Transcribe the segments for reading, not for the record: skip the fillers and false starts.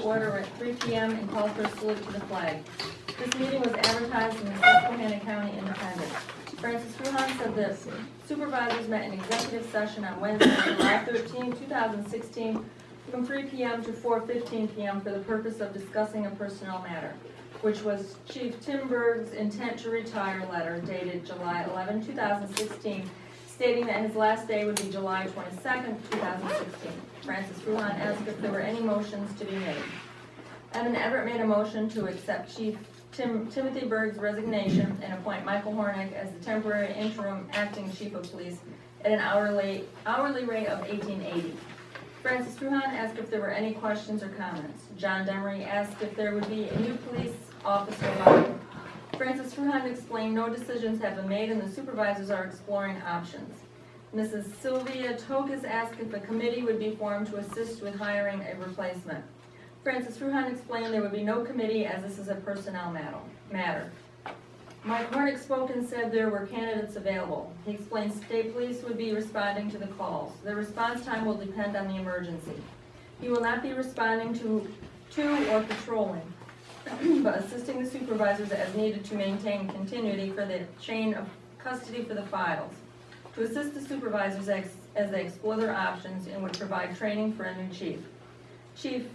order at 3 p.m. and call for a salute to the flag. This meeting was advertised in the Susquehanna County Independent. Francis Ruhan said the supervisors met in executive session on Wednesday, July 13, 2016, from 3 p.m. to 4:15 p.m. for the purpose of discussing a personnel matter, which was Chief Tim Burgh's intent to retire letter dated July 11, 2016, stating that his last day would be July 22nd, 2016. Francis Ruhan asked if there were any motions to be made. Evan Everett made a motion to accept Chief Timothy Burgh's resignation and appoint Michael Hornick as the temporary interim acting chief of police at an hourly rate of $18.80. Francis Ruhan asked if there were any questions or comments. John Demery asked if there would be a new police officer hired. Francis Ruhan explained no decisions have been made and the supervisors are exploring options. Mrs. Sylvia Tokas asked if a committee would be formed to assist with hiring a replacement. Francis Ruhan explained there would be no committee as this is a personnel matter. Mike Hornick spoke and said there were candidates available. He explained state police would be responding to the calls. Their response time will depend on the emergency. He will not be responding to or patrolling, but assisting the supervisors as needed to maintain continuity for the chain of custody for the files, to assist the supervisors as they explore their options and would provide training for a new chief. Chief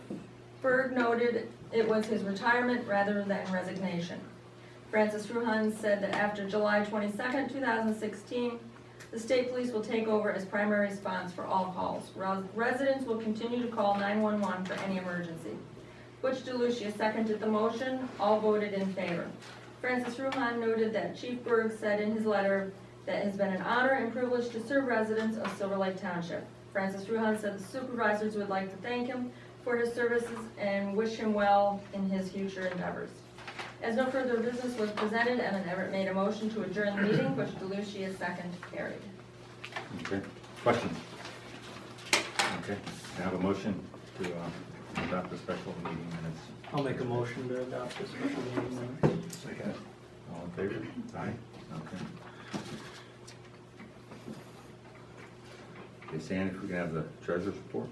Burgh noted it was his retirement rather than resignation. Francis Ruhan said that after July 22nd, 2016, the state police will take over as primary response for all calls. Residents will continue to call 911 for any emergency. Butch DeLucia seconded the motion. All voted in favor. Francis Ruhan noted that Chief Burgh said in his letter that it has been an honor and privilege to serve residents of Silver Lake Township. Francis Ruhan said the supervisors would like to thank him for his services and wish him well in his future endeavors. As no further business was presented, Evan Everett made a motion to adjourn the meeting, which DeLucia second carried. Okay, questions? Okay, I have a motion to adopt the special meeting minutes. I'll make a motion to adopt the special meeting minutes. Second. All in favor? Aye. Okay. Okay, Sandy, if we can have the treasurer's report?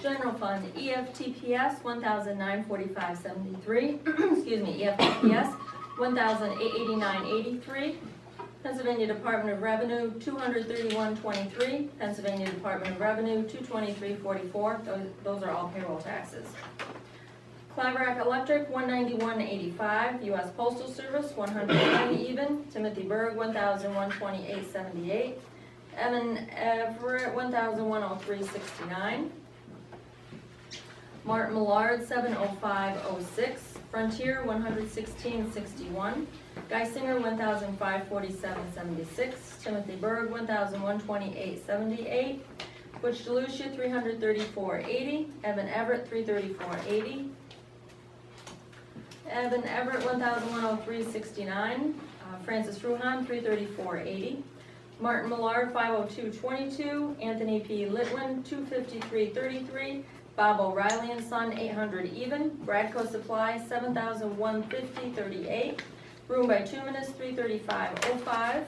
General Fund, EFTPS 1,945.73, excuse me, EFTPS 1,889.83, Pennsylvania Department of Revenue 231.23, Pennsylvania Department of Revenue 223.44, those are all payroll taxes. Claverack Electric 191.85, U.S. Postal Service 120 even, Timothy Burgh 1,128.78, Evan Everett 1,103.69. Martin Millard 705.06, Frontier 116.61, Geisinger 1,547.76, Timothy Burgh 1,128.78, Butch DeLucia 334.80, Evan Everett 334.80, Evan Everett 1,103.69, Francis Ruhan 334.80, Martin Millard 502.22, Anthony P. Litwin 253.33, Bob O'Reilly and Son 800 even, Bradco Supply 7,150.38, Room by Tuminous 335.05,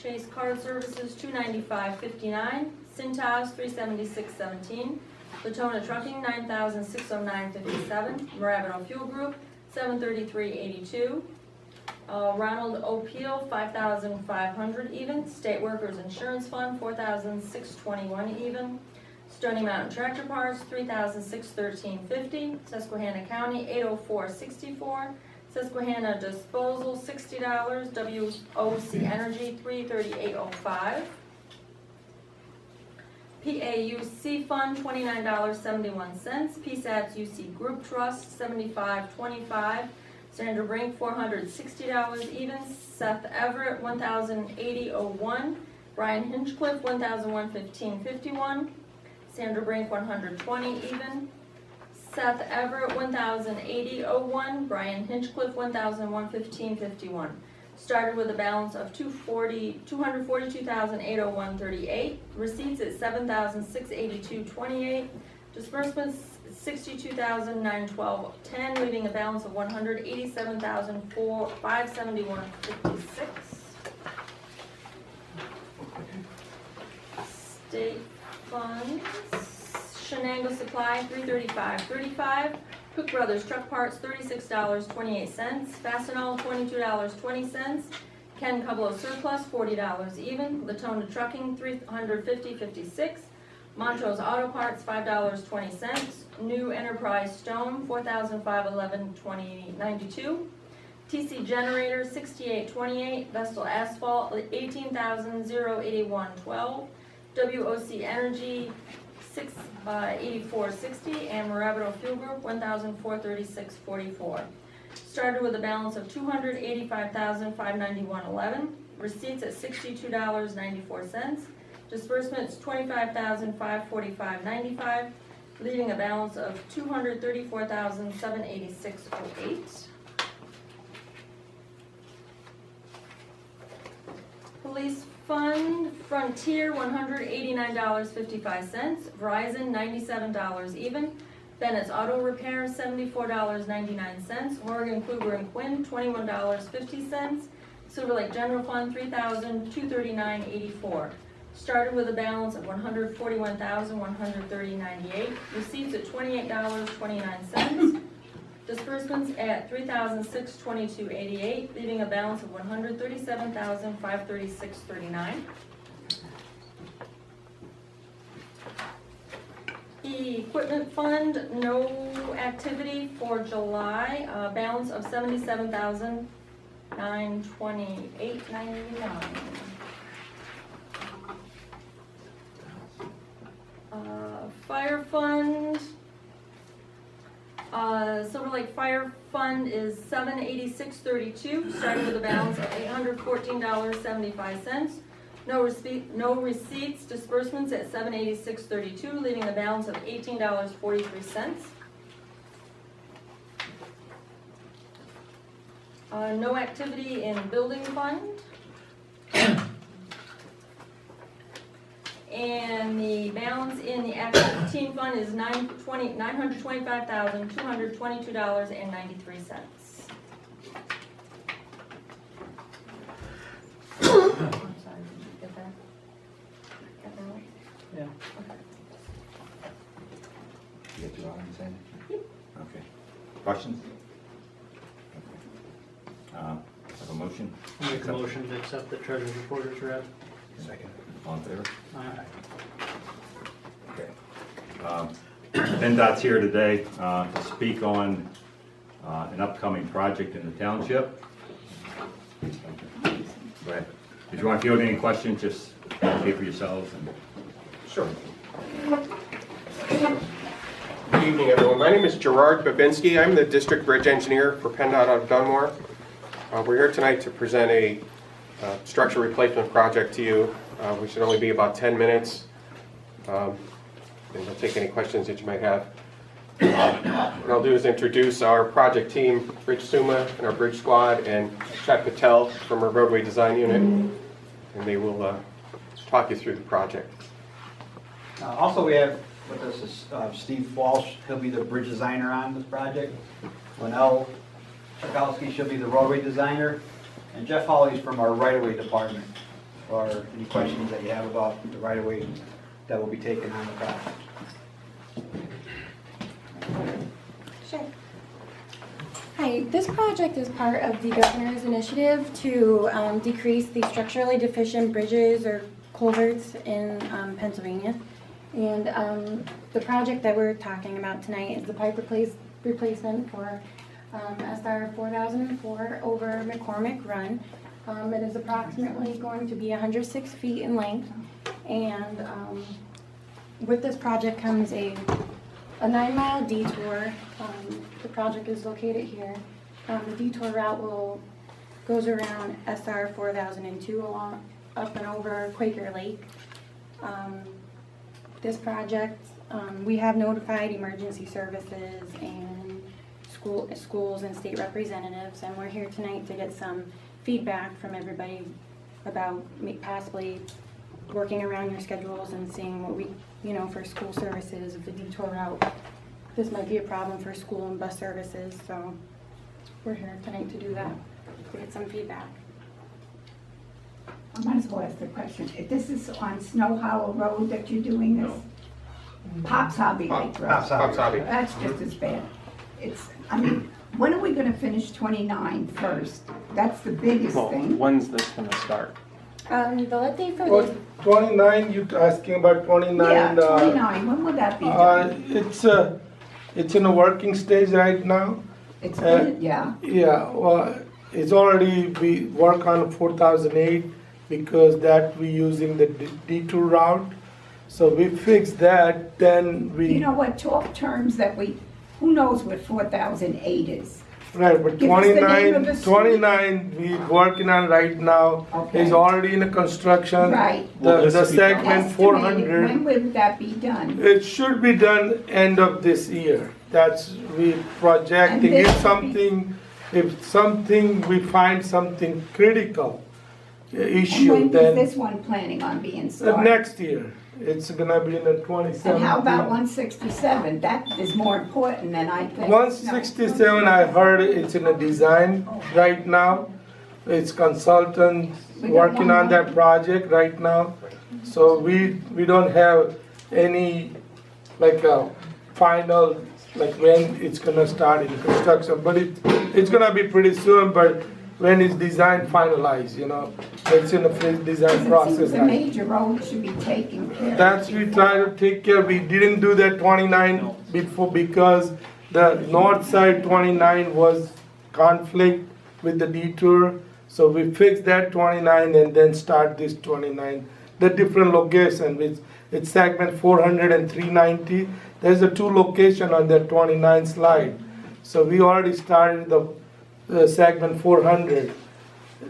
Chase Card Services 295.59, Cintas 376.17, Latona Trucking 9,609.57, Moravito Fuel Group 733.82, Ronald O. Peel 5,500 even, State Workers Insurance Fund 4,621 even, Stony Mountain Tractor Parts, $3,613.50. Susquehanna County, $804.64. Susquehanna Disposal, $60. WOC Energy, $338.05. PAUC Fund, $29.71. PSATS UC Group Trust, $75.25. Sandra Brink, $460 even. Seth Everett, $1,080.01. Brian Hinchcliffe, $1,115.51. Sandra Brink, $120 even. Seth Everett, $1,080.01. Brian Hinchcliffe, $1,115.51. Started with a balance of $242,801.38. Receipts at $7,682.28. Disbursements $62,912.10, leaving a balance of $187,571.56. state funds. Shenango Supply, $335.35. Cook Brothers Truck Parts, $36.28. Fastenal, $22.20. Ken Cublo Surplus, $40 even. Latona Trucking, $350.56. Montrose Auto Parts, $5.20. New Enterprise Stone, $4,511.92. TC Generator, $68.28. Vestal Asphalt, $18,081.12. WOC Energy, $84.60, and Morabito Fuel Group, $1,436.44. Started with a balance of $285,591.11. Receipts at $62.94. Disbursements $25,545.95, leaving a balance of $234,786.08. Police Fund, Frontier, $189.55. Verizon, $97 even. Bennett's Auto Repair, $74.99. Morgan, Kluger and Quinn, $21.50. Silver Lake General Fund, $3,239.84. Started with a balance of $141,130.98. Receipts at $28.29. Disbursements at $3,622.88, leaving a balance of $137,536.39. Equipment Fund, no activity for July, balance of $77,928.99. Fire Fund, Silver Lake Fire Fund is $786.32, starting with a balance of $814.75. No receipts, disbursements at $786.32, leaving a balance of $18.43. No activity in Building Fund. And the balance in the active team fund is $925,222.93. I'm sorry, did you get that? Got that one? Yeah. You get your arm, Sandy? Okay. Questions? Okay. Have a motion? I'll make a motion to accept the treasurer's report as read. Second. All in favor? Aye. Okay. PennDOT's here today to speak on an upcoming project in the township. Go ahead. If you want to field any questions, just advocate for yourselves. Sure. Good evening, everyone. My name is Gerard Babinski. I'm the district bridge engineer for PennDOT out of Dunmore. We're here tonight to present a structure replacement project to you. We should only be about 10 minutes. And we'll take any questions that you might have. What I'll do is introduce our project team, Bridge Suma and our bridge squad, and Chad Patel from our roadway design unit, and they will talk you through the project. Also, we have with us is Steve Walsh. He'll be the bridge designer on this project. Linnell Chakowski, she'll be the roadway designer. And Jeff Hawley's from our right-of-way department, or any questions that you have about the right-of-way that will be taken on the project. Sure. Hi, this project is part of the governor's initiative to decrease the structurally deficient bridges or culverts in Pennsylvania. And the project that we're talking about tonight is the pipe replacement for SR 4004 over McCormick Run. It is approximately going to be 106 feet in length, and with this project comes a 9-mile detour. The project is located here. The detour route goes around SR 4002 along up and over Quaker Lake. This project, we have notified emergency services and schools and state representatives, and we're here tonight to get some feedback from everybody about possibly working around your schedules and seeing what we, for school services, if the detour route, this might be a problem for school and bus services, so we're here tonight to do that, to get some feedback. I might as well ask the question. If this is on Snow Hollow Road that you're doing this? Pop's Hobby Lake Road. Pop's Hobby. That's just as bad. I mean, when are we gonna finish 29 first? That's the biggest Well, thing. when's this gonna start? The let date for Well, this, 29, you asking about 29? Yeah, 29, when will that be done? It's in a working stage right now. It's been, yeah. Yeah, well, it's already, we work on 4008 because that we using the detour route. So we fix that, then we. You know what, talk terms that who knows what 4008 is? Right, but Give us the name of the 29, we working on right now, Okay. is already in a construction. Right. Will The this be segment Estimated, 400, when will that be done? it should be done end of this year. That's, we projecting, And this will if something, we find something critical And issue, when is then this one planning on being started? next year, it's gonna be in the 2017. And how about 167? That is more important than I think. 167, I heard it's in a design right now. It's consultant We got working one on more. that project right now. So we don't have any, like a final, like when it's gonna start in construction. But it's gonna be pretty soon, but when it's design finalized, it's in the design It process. seems the now. major road should be taken care of. That's we try to take care. We didn't do that 29 before because the north side 29 was conflict with the detour. So we fixed that 29 and then start this 29. The different location, which it's segment 400 and 390. There's a 2 location on that 29 slide. So we already started the segment 400.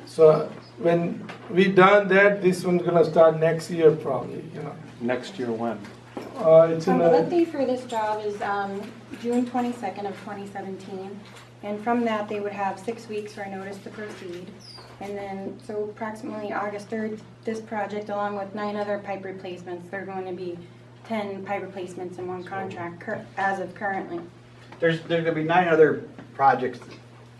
So when we done that, this one's gonna start next year probably, Next year when? It's in the let a, date for this job is June 22nd of 2017. And from that, they would have 6 weeks for a notice to proceed. And then, so approximately August 3rd, this project, along with 9 other pipe replacements, they're going to be 10 pipe replacements in one contract as of currently. There's gonna be 9 other projects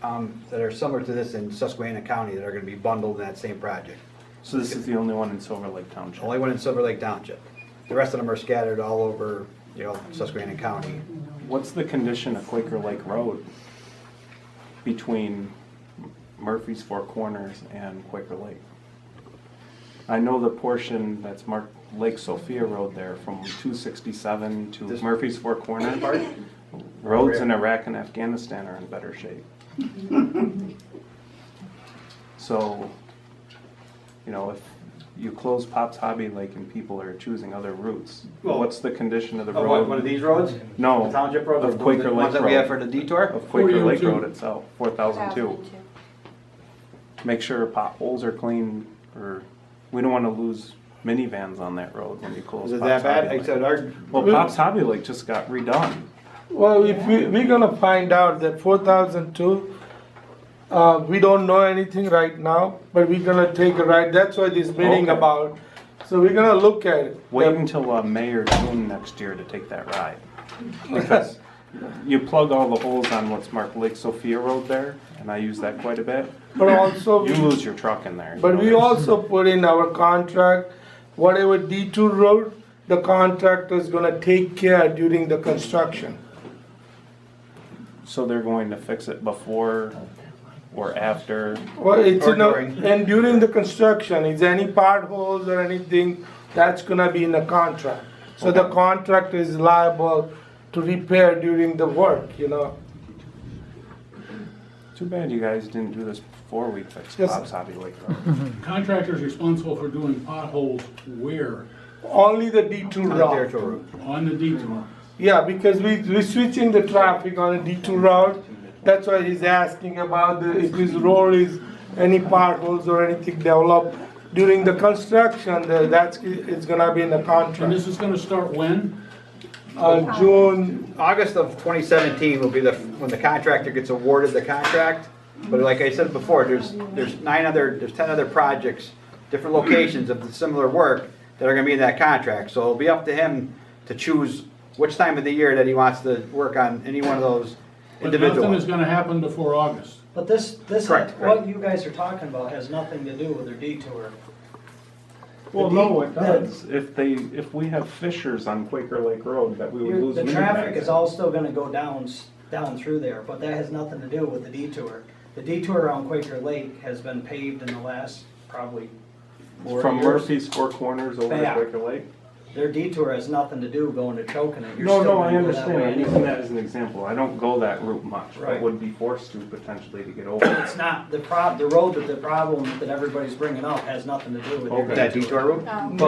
that are similar to this in Susquehanna County that are gonna be bundled in that same project. So this is the only one in Silver Lake Township? Only one in Silver Lake Township. The rest of them are scattered all over, Susquehanna County. What's the condition of Quaker Lake Road between Murphy's Four Corners and Quaker Lake? I know the portion that's marked Lake Sophia Road there from 267 to This- Murphy's Four Corners. Roads in Iraq and Afghanistan are in better shape. So, if you close Pop's Hobby Lake and people are choosing other routes, Well- what's the condition of the Oh, road? one of these roads? No, The township road? of Quaker The Lake ones that we have Road. for the detour? Of Quaker Lake 402. Road itself, 4002. Make sure potholes are clean, or we don't want to lose minivans on that road when you close Is it Pop's that bad? Hobby Like I said, Lake. Well, Pop's Hobby Lake just got redone. well, if we're gonna find out that 4002, we don't know anything right now, but we're gonna take a ride. That's why this meeting Okay. about. So we're gonna look at it. Wait until May or June next year to take that ride. Because you plug all the holes on what's marked Lake Sophia Road there, and I use that quite a bit. But also, You lose your truck in there. but we also put in our contract, whatever detour road, the contractor is gonna take care during the construction. So they're going to fix it before or after? Well, it's Or in a, during. and during the construction, is any potholes or anything, that's gonna be in the contract. So the contractor is liable to repair during the work, Too bad you guys didn't do this before we fixed Yes. Pop's Hobby Lake Road. Contractor's responsible for doing potholes where? Only the detour On the route. territorial road. On the detour. Yeah, because we're switching the traffic on a detour route. That's why he's asking about if his road is any potholes or anything developed during the construction, it's gonna be in the And contract. this is gonna start when? June, August of 2017 will be when the contractor gets awarded the contract. But like I said before, there's 10 other projects, different locations of the similar work that are gonna be in that contract. So it'll be up to him to choose which time of the year that he wants to work on any one of those But nothing individual. is gonna happen before August. But this, Correct, what you guys are talking about has nothing to do with their detour. Well, The no, de- it does. If we have fissures on Quaker Lake Road, that we would lose. The mini traffic bags. is all still gonna go down through there, but that has nothing to do with the detour. The detour around Quaker Lake has been paved in the last probably 4 From years. Murphy's Four Corners over to Back. Quaker Lake? Their detour has nothing to do going to Chokinut. You're No, still no, I gonna go that understand. way I'm anyway. using that as an example. I don't go that route much, but Right. would be forced to potentially to get over. It's not, the road that the problem that everybody's bringing up has nothing to do with Okay. That detour route?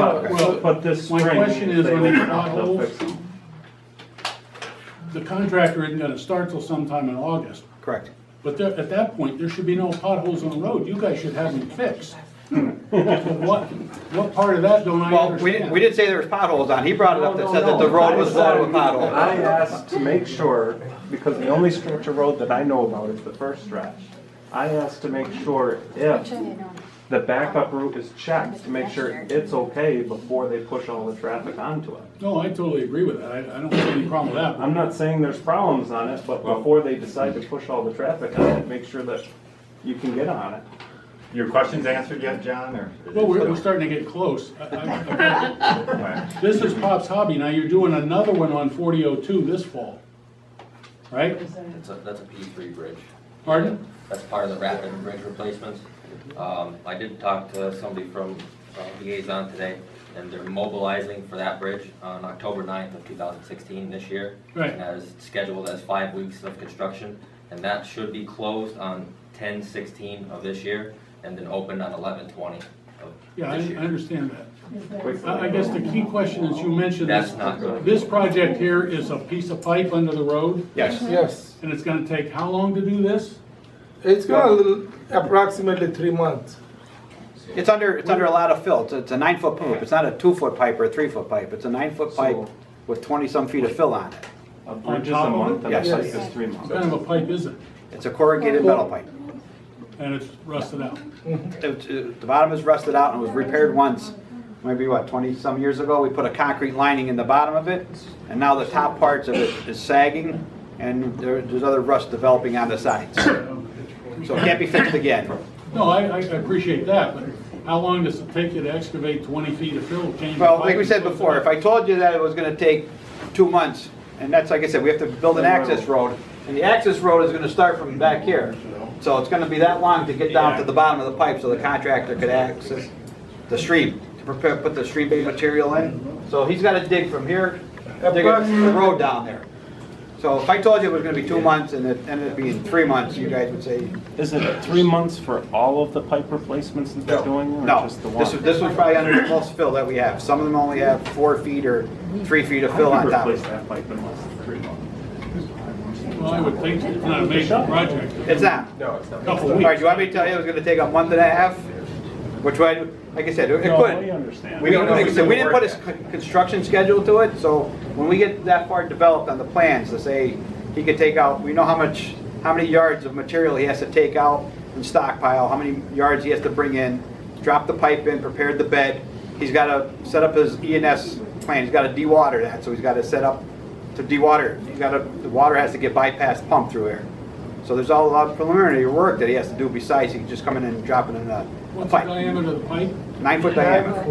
But this My spring, question if is, they when they open up, they'll potholes- fix them. The contractor isn't gonna start till sometime in August. Correct. But there, at that point, there should be no potholes on the road. You guys should have them fixed. What part of that don't I Well, understand? we didn't say there was potholes on. He brought it up that said that the road was loaded with potholes. I asked to make sure, because the only stretch of road that I know about is the first stretch. I asked to make sure if the backup route is checked, to make sure it's okay before they push all the traffic onto it. No, I totally agree with that. I don't see any problem with that. I'm not saying there's problems on it, but before they decide to push all the traffic on it, make sure that you can get on it. Your question's answered yet, John, or? Well, we're starting to get close. This is Pop's hobby. Now, you're doing another one on 4002 this fall, right? That's a P3 bridge. Pardon? That's part of the rapid bridge replacements. I did talk to somebody from Liaison today, and they're mobilizing for that bridge on October 9th of 2016 this year. Right. And that is scheduled as 5 weeks of construction, and that should be closed on 10/16 of this year, and then opened on 11/20 of Yeah, I this year. understand that. I guess the key question is, you mentioned That's this, not good. this project here is a piece of pipe under the road, Yes. Yes, and it's gonna take how long to do this? it's gonna approximately 3 months. It's under a lot of fill. It's a 9-foot pipe. It's not a 2-foot pipe or a 3-foot pipe. It's a 9-foot pipe with 20-some feet of fill on it. A bridge is a top of month, and a Yes. pipe is 3 What months. kind of a pipe is it? It's a corrugated metal pipe. And it's rusted out. The bottom is rusted out and was repaired once, maybe what, 20-some years ago. We put a concrete lining in the bottom of it, and now the top parts of it is sagging, and there's other rust developing on the sides. So it can't be fixed again. No, I appreciate that, but how long does it take you to excavate 20 feet of fill, change the Well, pipe like we and said close it before, up? if I told you that it was gonna take 2 months, and that's, like I said, we have to build an access road, and the access road is gonna start from back here. So it's gonna be that long to get down to the bottom of the pipe so the contractor could access the stream, to prepare, put the stream bait material in. So he's gotta dig from here, dig the road down there. So if I told you it was gonna be 2 months and it ended up being 3 months, you guys would say, Is it 3 months for all of the pipe replacements that they're doing, or no. just the one? This was probably under the most fill that we have. Some of them only have 4 feet or 3 feet of fill I on could top. replace that pipe in less than 3 months. Well, I would think it's not a major project. It's not. Couple All weeks. right, do you want me to tell you it was gonna take a month and a half? Which way, like I said, it No, I could. understand. We don't, like I said, we didn't put a construction schedule to it, so when we get that far developed on the plans to say he could take out, we know how many yards of material he has to take out and stockpile, how many yards he has to bring in, drop the pipe in, prepare the bed. He's gotta set up his E&S plan, he's gotta de-water that, so he's gotta set up to de-water. The water has to get bypassed pumped through here. So there's all a lot of preliminary work that he has to do besides he just coming in and dropping in a What's the pipe. diameter of the pipe? 9-foot diameter,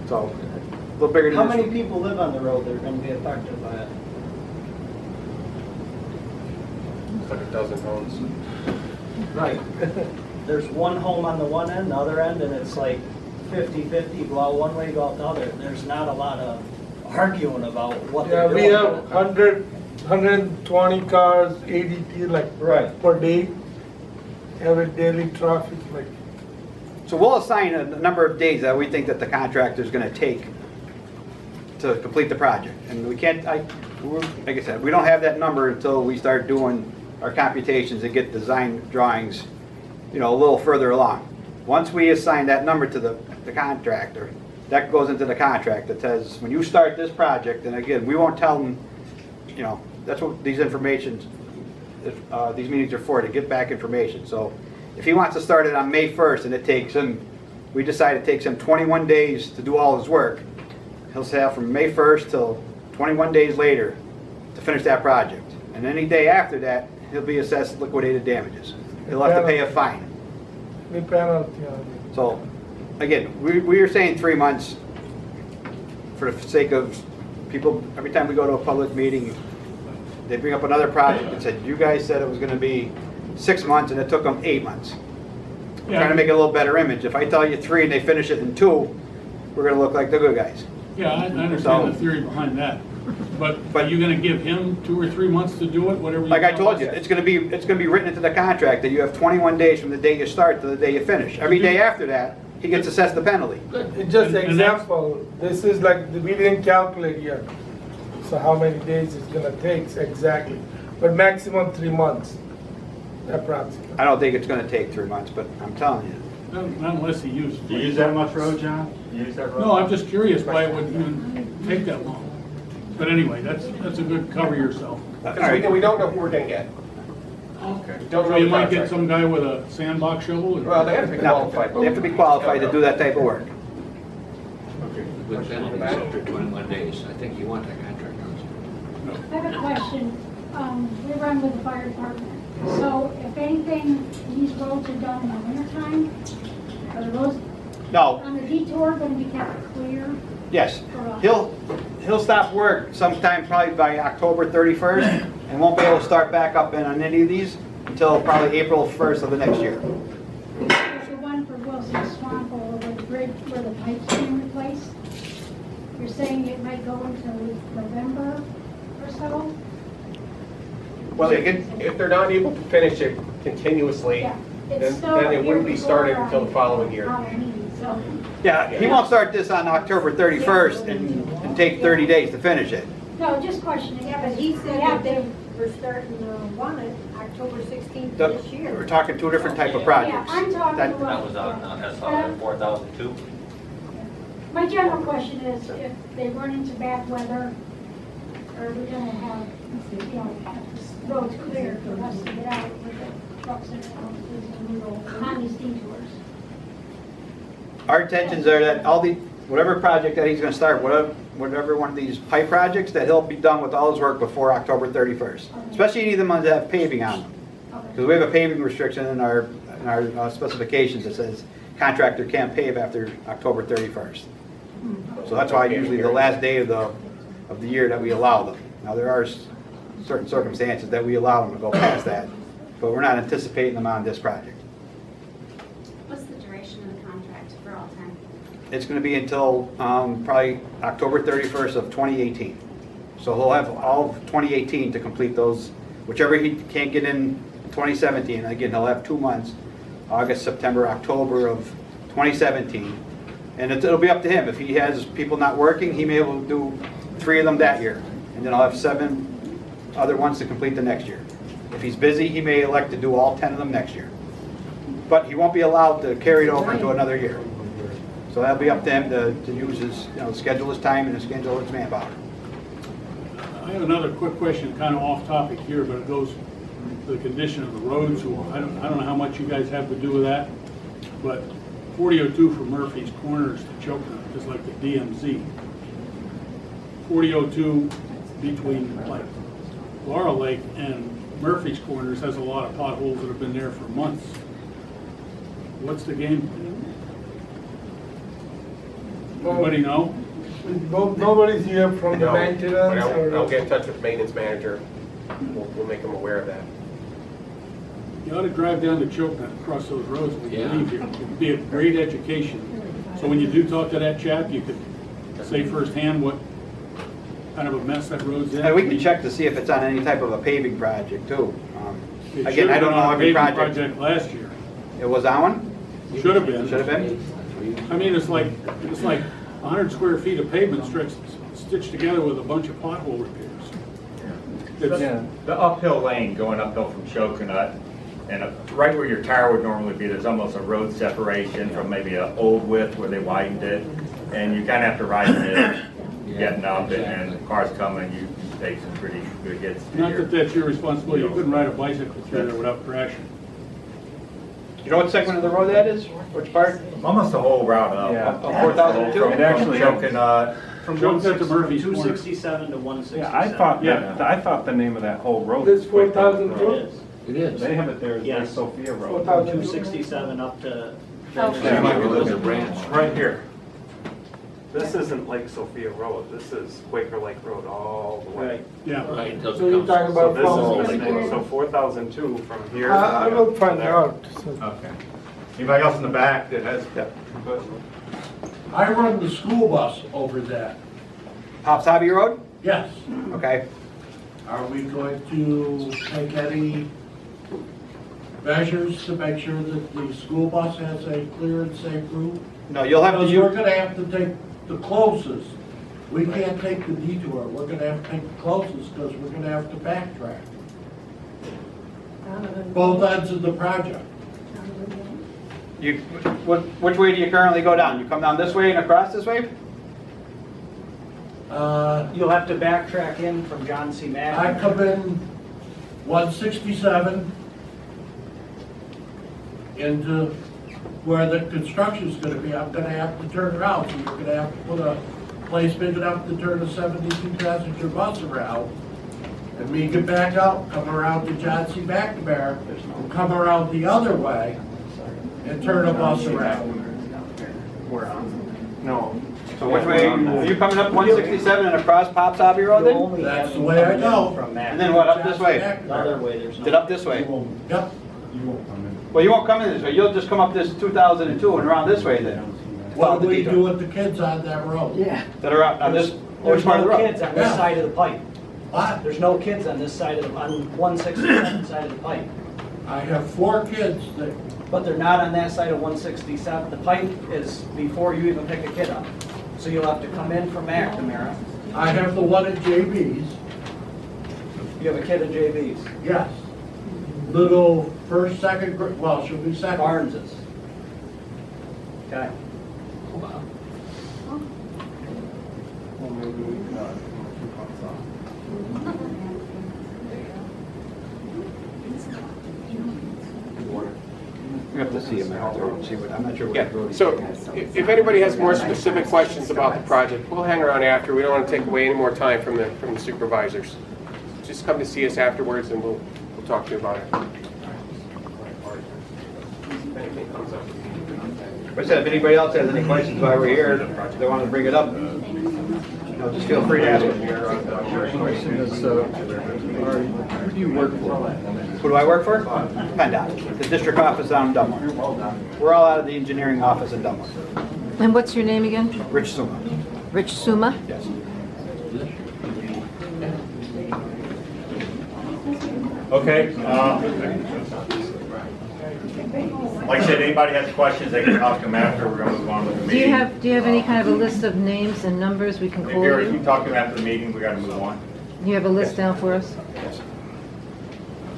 so a little bigger How than many this. people live on the road that are gonna be affected by it? It's like a dozen homes. Right. There's one home on the one end, the other end, and it's like 50-50, go out one way, go out the other. There's not a lot of arguing about what Yeah, they're we doing. have 120 cars, ADT like Right. per day. Every daily traffic like. So we'll assign a number of days that we think that the contractor's gonna take to complete the project. And we can't, like I said, we don't have that number until we start doing our computations and get design drawings, a little further along. Once we assign that number to the contractor, that goes into the contract that says, when you start this project, and again, we won't tell them, that's what these meetings are for, to get back information. So if he wants to start it on May 1st and it takes him, we decide it takes him 21 days to do all his work, he'll have from May 1st till 21 days later to finish that project. and any day after that, he'll be assessed liquidated damages. He'll have to pay a fine. The penalty on it. So, again, we are saying 3 months for the sake of people, every time we go to a public meeting, they bring up another project and said, you guys said it was gonna be 6 months and it took them 8 months. Yeah. Trying to make it a little better image. If I tell you 3 and they finish it in 2, we're gonna look like the good guys. Yeah, I understand the theory behind that. But are you gonna give him 2 or 3 months to do it, whatever you Like I tell told us? you, it's gonna be written into the contract that you have 21 days from the day you start to the day you finish. Every day after that, he gets assessed the penalty. It's just And that's- example, this is like, we didn't calculate yet. So how many days it's gonna take exactly, but maximum 3 months, approximately. I don't think it's gonna take 3 months, but I'm telling you. Not unless he used. Do you use that much road, John? You use that road? No, I'm just curious why it would even take that long. But anyway, that's a good cover yourself. Because we don't know who we're gonna get. Okay. Don't So know you the might get contract. some guy with a sandbox shovel? or- Well, they have to be No, qualified. they have to be qualified to do that type of work. With penalties after 21 days, I think you want that contract on. I have a question. We run with the fire department. So if anything, these roads are done in the wintertime, are the roads No, on the detour going to be kept clear? yes, he'll stop work sometime probably by October 31st and won't be able to start back up in on any of these until probably April 1st of the next year. There's the one for Wilson Swamp over the bridge where the pipe's being replaced. You're saying it might go into November or so? Well, If they're not able to finish it continuously, Yeah. then It's still it wouldn't be started before, until the following year. Halloween, so yeah, he won't start this on October 31st and take 30 days to finish it. no, just questioning. Yeah, but he said that they were starting one at October 16th this We're year. talking 2 different type of Yeah, projects. I'm talking That- about. That was on SR 4002. My general question is, if they run into bad weather, are we gonna have, you know, roads clear for us to get out with the trucks and on these detours? Our intentions are that whatever project that he's gonna start, whatever one of these pipe projects, that he'll be done with all his work before October 31st. Especially any of the ones that have paving on them. Because we have a paving restriction in our specifications that says contractor can't pave after October 31st. So that's why usually the last day of the year that we allow them. Now, there are certain circumstances that we allow them to go past that, but we're not anticipating them on this project. What's the duration of the contract for all time? It's gonna be until probably October 31st of 2018. So he'll have all of 2018 to complete those, whichever he can't get in 2017. Again, he'll have 2 months, August, September, October of 2017. And it'll be up to him. If he has people not working, he may be able to do 3 of them that year. And then I'll have 7 other ones to complete the next year. If he's busy, he may elect to do all 10 of them next year. But he won't be allowed to carry it over into another year. So that'll be up to him to use his, schedule his time and schedule his manpower. I have another quick question, kind of off topic here, but it goes to the condition of the roads. I don't know how much you guys have to do with that, but 4002 from Murphy's Corners to Chocolate is like the DMZ. 4002 between like Laurel Lake and Murphy's Corners has a lot of potholes that have been there for months. What's the game? Anybody know? Nobody's here from the No, maintenance but I'll or. get in touch with the maintenance manager. We'll make them aware of that. You ought to drive down to Chocolate across those roads when you Yeah. leave here. It'd be a great education. So when you do talk to that chap, you could say firsthand what kind of a mess that road's in. And we can check to see if it's on any type of a paving project too. It Again, should've I don't been on know a every paving project. last year. It was on one? Should have been. Should have been? I mean, it's like 100 square feet of pavement stitched together with a bunch of pothole repairs. It's- The uphill lane going uphill from Coconut, and right where your tire would normally be, there's almost a road separation from maybe an old width where they widened it, and you kind of have to ride it getting up, and cars coming, you take some pretty good hits. Not that that's your responsibility. You couldn't ride a bicycle through there without crashing. You know what segment of the road that is? Which part? Almost the whole route up. Yeah, up 4002? From Coconut From Shortcut to 160 Murphy's Two Corner. 67 to 167. Yeah, I thought the name of that whole road This was Quaker Lake 4,002? Road. It is. It is. They have it there as Lake Yes. Sophia Road. 4,002? 267 up to. Oh. So you might be looking at branch. Right here. This isn't Lake Sophia Road, this is Quaker Lake Road all the way. Right. Yeah. Right. So you're talking So about this is, from, so 4,002 from here. I will find out. So- Okay. Anybody else in the back that has? I run the school bus over that. Pops Hobby Road? Yes. Okay. Are we going to take any measures to make sure that the school bus has a clear and safe route? No, you'll have to Because we're use, gonna have to take the closest. We can't take the detour. We're gonna have to take the closest because we're gonna have to backtrack. Both ends of the project. you, which way do you currently go down? You come down this way and across this way? You'll have to backtrack in from John C. Mack. I come in 167 into where the construction's gonna be. I'm gonna have to turn around, so you're gonna have to put a place big enough to turn a 72 passenger bus around. And me get back out, come around to John C. McNamara, and come around the other way and turn a bus around. No. So which way, are you coming up 167 and across Pops Hobby Road You'll then? only That's have the them way I coming in go. From Mack. And then what, up this way? The other way, there's no. Did up this way? Yep. Well, you won't come in this way, you'll just come up this 2002 and around this way then. What do we do with the kids on that road? Yeah. That are out on this, There's which part of the no road? kids on this Yeah. side of the pipe. What? There's no kids on this side of the, on 167 side of the pipe. I have 4 kids that, But they're not on that side of 167. The pipe is before you even pick a kid up. So you'll have to come in from McNamara. I have the one at JB's, You have a kid at JV's. yes. Little first, second, well, she'll be second. Barnes's. Okay. Well, maybe we can, keep on You have to see him out there and see what, I'm not sure what Yeah, road he's so on. if anybody has more specific questions about the project, we'll hang around after. We don't want to take away any more time from the supervisors. Just come to see us afterwards and we'll talk to you about it. Like I said, if anybody else has any questions while we're here, they want to bring it up, just feel free to ask them. Who do you work for? Who do I work for? PennDot, the district office down in Dunmore. We're all out of the engineering office in Dunmore. And what's your name again? Rich Suma. Rich Suma? Yes. Okay, like I said, anybody has questions, they can ask them after, we're gonna move on with the Do you meeting. have any kind of a list of names and numbers we can If call you're, you you? talk to them after the meeting, we gotta move on. You have a list down for us?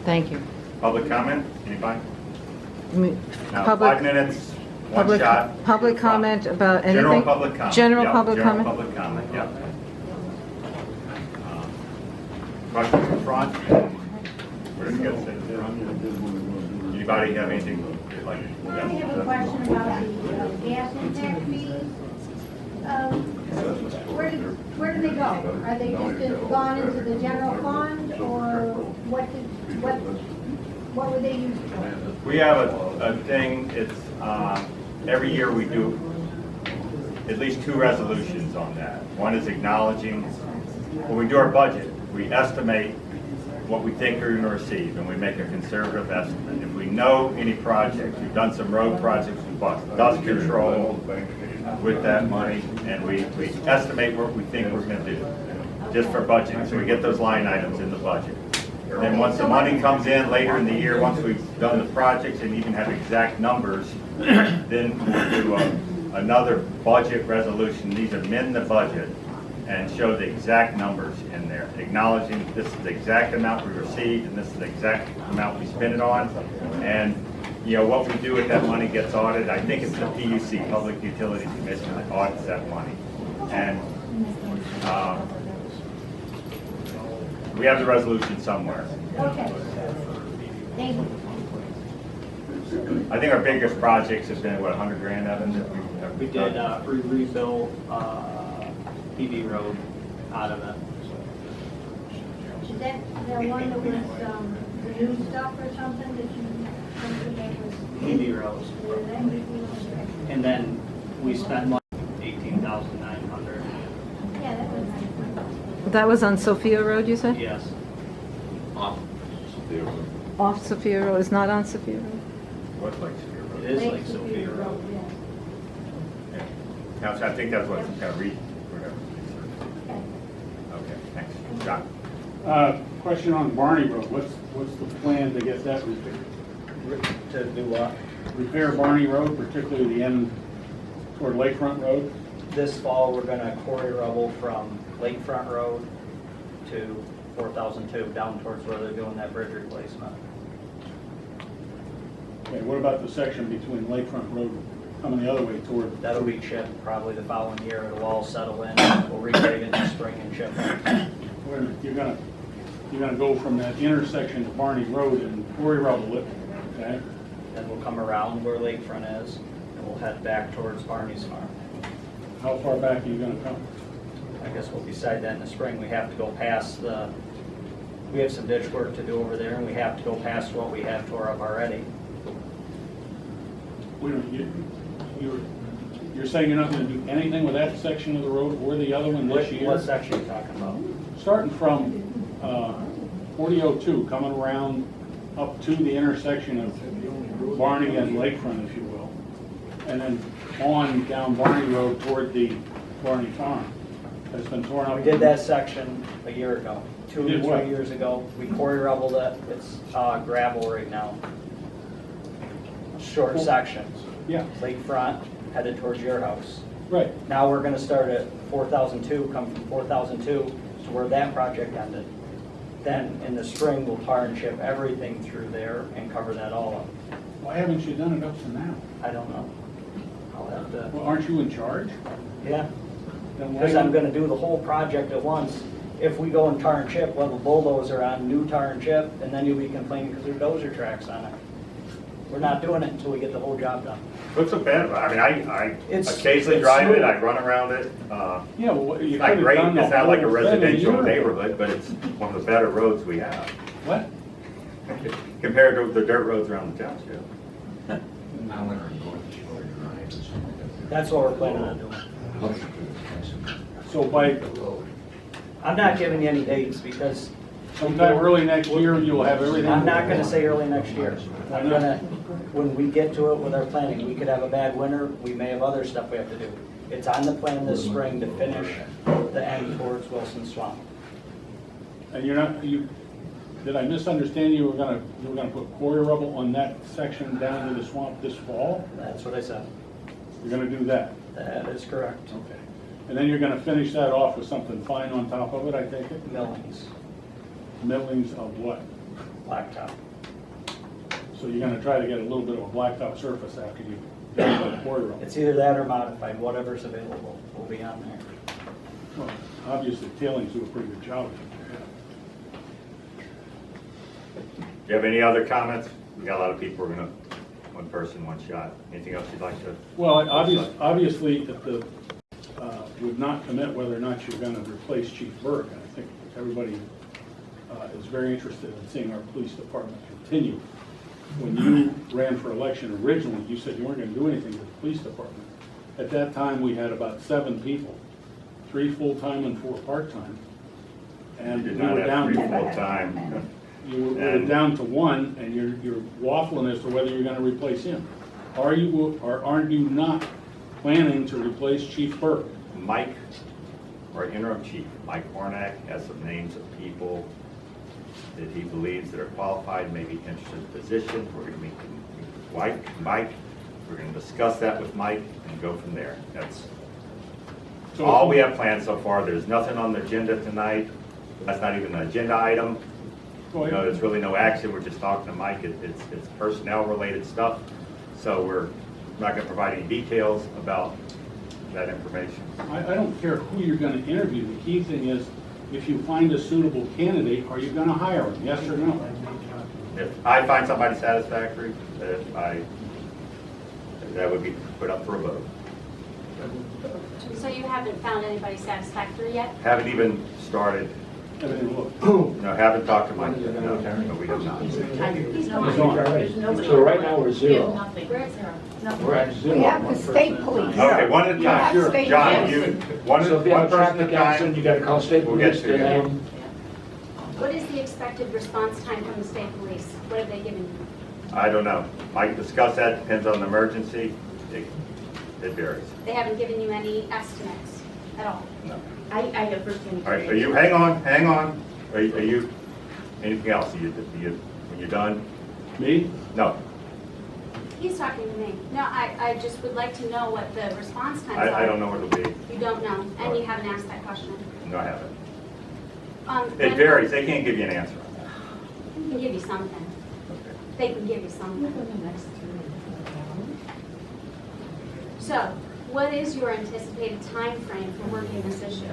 Thank you. Public comment, anybody? I mean, Now, Public- 5 minutes, one Public, shot. public comment about anything? General public comment. General yeah, public comment? General public comment, yeah. Questions in front? We're gonna get to the front. Anybody have anything they'd like? I have a question about the gas impact fees. Where do they go? Are they just gone into the general fund, or what would they use it for? We have a thing, it's, every year we do at least 2 resolutions on that. One is acknowledging, when we do our budget, we estimate what we think we're gonna receive, and we make a conservative estimate. If we know any projects, we've done some road projects, we bought dust control with that money, and we estimate what we think we're gonna do, just for budgeting, so we get those line items in the budget. Then once the money comes in later in the year, once we've done the projects and even have exact numbers, then we'll do another budget resolution. These amend the budget and show the exact numbers in there, acknowledging this is the exact amount we received and this is the exact amount we spent it on. And, you know, what we do with that money gets audited. I think it's the PUC, Public Utilities Commission, that audits that money. And we have the resolution somewhere. Okay. Thank you. I think our biggest projects have been, what, 100 grand, Evan? That We did rebuild PB Road out of it. Is that the one that was, the new stuff or something that something that was? PB Road. And then we spent like $18,900. Yeah, that was nice. That was on Sophia Road, you said? Yes. Off. Off Sophia Road, it's not on Sophia Road? What's like Spear Road? It is like Sophia Road. Yeah. Yeah. Now, so I think that's what's kind of whatever. Okay, thanks. John? Question on Barney Road, what's the plan to get that repaired? To do what? Repair Barney Road, particularly the end toward Lakefront Road? This fall, we're gonna quarry rubble from Lakefront Road to 4002, down towards where they're doing that bridge replacement. Okay, what about the section between Lakefront Road coming the other way toward? That'll be chipped probably the following year, it'll all settle in, we'll re-grade it in the spring and chip it. Wait a minute, you're gonna go from that intersection of Barney Road and quarry rubble it, okay? Then we'll come around where Lakefront is, and we'll head back towards Barney's farm. How far back are you gonna come? I guess we'll decide that in the spring. We have to go past we have some ditch work to do over there, and we have to go past what we have tore up already. Wait a minute, you're saying you're not gonna do anything with that section of the road or the other one this year? What section are you talking about? Starting from 4002, coming around up to the intersection of Barney and Lakefront, if you will, and then on down Barney Road toward the Barney Farm. That's been torn up. We did that section a year ago, You did what? 2 years ago. We quarry rubbled it. It's gravel right now. Short sections. Yeah, Lakefront, headed towards your house. right. Now we're gonna start at 4002, come from 4002 to where that project ended. Then in the spring, we'll tar and chip everything through there and cover that all up. Why haven't you done it up to now? I don't know. I'll have to, Well, aren't you in charge? yeah, Then why because I'm don't- gonna do the whole project at once. If we go and tar and chip, we'll have a bulldozer on, new tar and chip, and then you'll be complaining because there are dozer tracks on it. We're not doing it until we get the whole job done. What's so bad about it? I mean, I It's- occasionally it's drive it, smooth. I run around it. Yeah, well, you It's could not have great, done the it's not like a whole thing residential year ago. neighborhood, but it's one of the better roads we have What? compared to the dirt roads around the township. That's what we're planning on doing. So by I'm not giving you any dates because sometime early next year, you'll have everything? I'm not gonna say early next year. I'm gonna, when we get to it with our planning, we could have a bad winter, we may have other stuff we have to do. It's on the plan this spring to finish the end towards Wilson Swamp. And you're not, did I misunderstand you were gonna put quarry rubble on that section down to the swamp this fall? That's what I said. You're gonna do that? That is correct. Okay. And then you're gonna finish that off with something fine on top of it, I take it? Millings, Millings of what? blacktop. So you're gonna try to get a little bit of a blacktop surface after you do the quarry rubble? It's either that or modified, whatever's available will be on there. Well, obviously, tailings do a pretty good job. Do you have any other comments? We got a lot of people, we're gonna, one person, one shot. Anything else you'd like to? Well, obviously, if the, would not commit whether or not you're gonna replace Chief Burgh. And I think everybody is very interested in seeing our police department continue. When you ran for election originally, you said you weren't gonna do anything with the police department. At that time, we had about 7 people, 3 full-time and 4 part-time. And We we did not were have down 3 to full-time. You were down to 1, and you're waffling as to whether you're gonna replace him. Are you, or aren't you not planning to replace Chief Burgh? Mike, our interim chief, Mike Hornack, has some names of people that he believes that are qualified, maybe interested in the position. We're gonna meet with Mike, we're gonna discuss that with Mike and go from there. That's all we have planned so far. There's nothing on the agenda tonight. That's not even an agenda item. You know, there's really no action. We're just talking to Mike. It's personnel-related stuff. So we're not gonna provide any details about that information. I don't care who you're gonna interview. The key thing is, if you find a suitable candidate, are you gonna hire him, yes or no? If I find somebody satisfactory, that would be put up for a vote. So you haven't found anybody satisfactory yet? Haven't even started. No, haven't talked to Mike yet. No, we have not. So right now, we're zero. We're at zero. We're at zero. We have the state police. Okay, one at a You have time. state John, police. you, one So if you have person traffic at a accident, time. you gotta call state We'll get police to to you. them. What is the expected response time from the state police? What have they given you? I don't know. Mike discussed that, depends on the emergency. It varies. They haven't given you any estimates at all? No. I have first-hand All right, are you, hang on. Are you, anything else? When you're done? Me? No, He's talking to me. No, I just would like to know what the response times are. I don't know what it'll be. You don't know, and you haven't asked that question. No, I haven't. When- It varies. They can't give you an answer on that. They can give you something. They can give you something. So, what is your anticipated time frame for working this issue?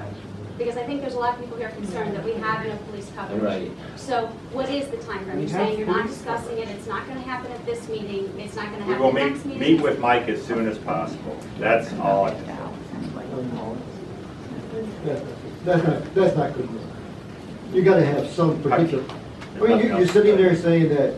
Because I think there's a lot of people here concerned that we have no police coverage. Right. So, what is the time frame? You're saying you're not discussing it, it's not gonna happen at this meeting, it's not gonna We happen will next meeting? meet with Mike as soon as possible. That's all I can say. That's not good enough. You gotta have some particular, I mean, you're sitting there saying that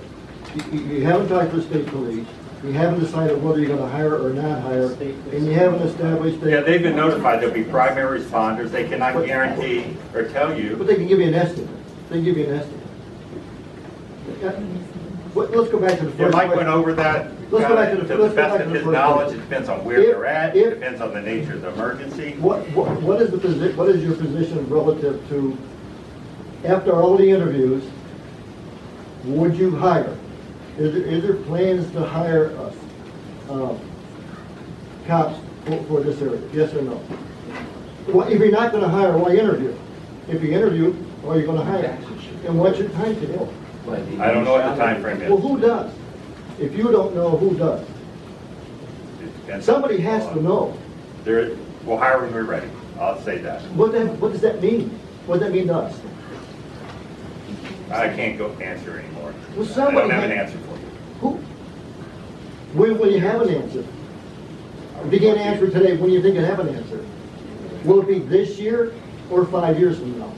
you haven't talked to the state police, you haven't decided whether you're gonna hire or not hire, and you haven't established that. Yeah, they've been notified there'll be primary responders. They cannot guarantee or tell you. But they can give you an estimate. They can give you an estimate. Let's go back to the Yeah, first Mike went question. over that. Let's go back to the- To the let's go best back of to the his first knowledge, question. it depends on where If- they're at, if- it depends on the nature of the emergency. What is what is your position relative to, after all the interviews, would you hire? Is there plans to hire us, cops for this area? Yes or no? Well, if you're not gonna hire, why interview? If you interview, are you gonna hire? And what's your time to I don't know what the time frame Well, is. who does? If you don't know, who does? It depends. Somebody has to know. We'll hire when we're ready. I'll say that. What does that mean? What does that mean to us? I can't go answer anymore. Well, I somebody don't have an had- answer for you. Who? When will you have an answer? If you can't answer today, when do you think you'll have an answer? Will it be this year or 5 years from now?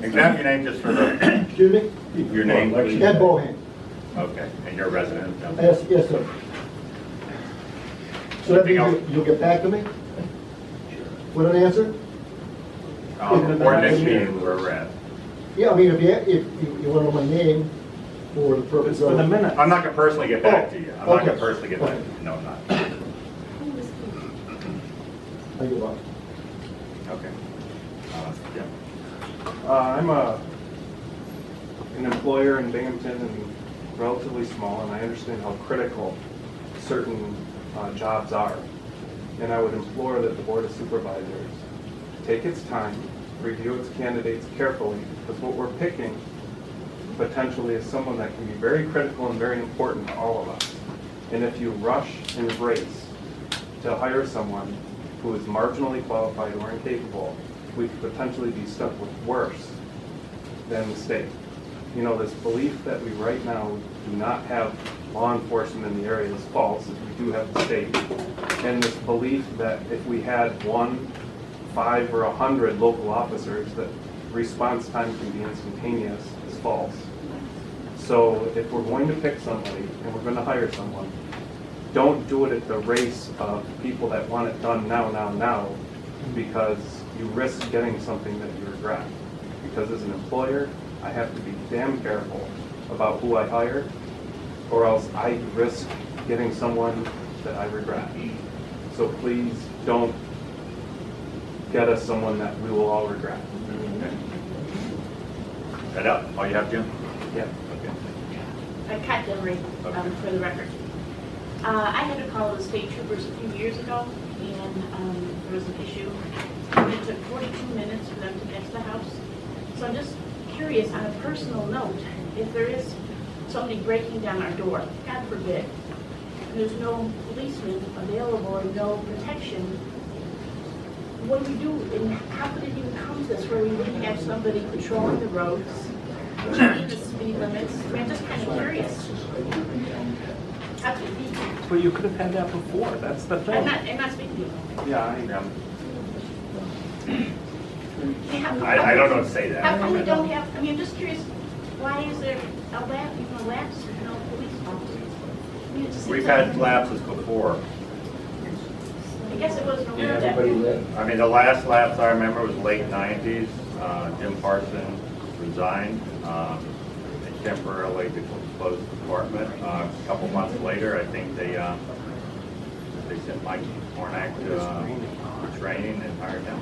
And can I have your name just for the, Excuse me? your name, please? Ed Bohan. Okay, and you're a resident of Township? Yes, sir. So that means you'll get back to me with an answer? Or next meeting where we're at. Yeah, I mean, if you want to know my name for the purpose of. For the minute. I'm not gonna personally get back to you. I'm not gonna Okay. personally get back to you. No, I'm not. I give up. Okay. Jim? I'm an employer in Binghamton and relatively small, and I understand how critical certain jobs are. And I would implore that the Board of Supervisors take its time, review its candidates carefully, because what we're picking potentially is someone that can be very critical and very important to all of us. And if you rush and race to hire someone who is marginally qualified or incapable, we could potentially be stuck with worse than the state. You know, this belief that we right now do not have law enforcement in the area is false, as we do have the state. And this belief that if we had 1, 5, or 100 local officers, that response time can be instantaneous is false. So if we're going to pick somebody and we're going to hire someone, don't do it at the race of people that want it done now, because you risk getting something that you regret. Because as an employer, I have to be damn careful about who I hire, or else I risk getting someone that I regret. So please don't get us someone that we will all regret. Okay? That up? All you have, Jim? Yeah. Okay. Kat Demery, for the record. I had to call the state troopers a few years ago, and there was an issue. It took 42 minutes for them to get to the house. So I'm just curious, on a personal note, if there is somebody breaking down our door, God forbid, and there's no policeman available and no protection, what do we do? And how could it even come to this, where we would have somebody patrolling the roads, checking the speed limits? I mean, I'm just kind of curious. How could it be? But you could have had that before, that's the thing. I'm not speaking to you. Yeah, I know. I don't know what to say to How that. come we don't have, I mean, I'm just curious, why is there a lapse, even a lapse, no police officers? I mean, it just We've seems like- had lapses before. I guess it wasn't aware of that. I mean, the last lapse I remember was late 90s. Jim Parsons resigned. They temporarily closed the department. A couple months later, I think they sent Mike Hornack to training and hired him.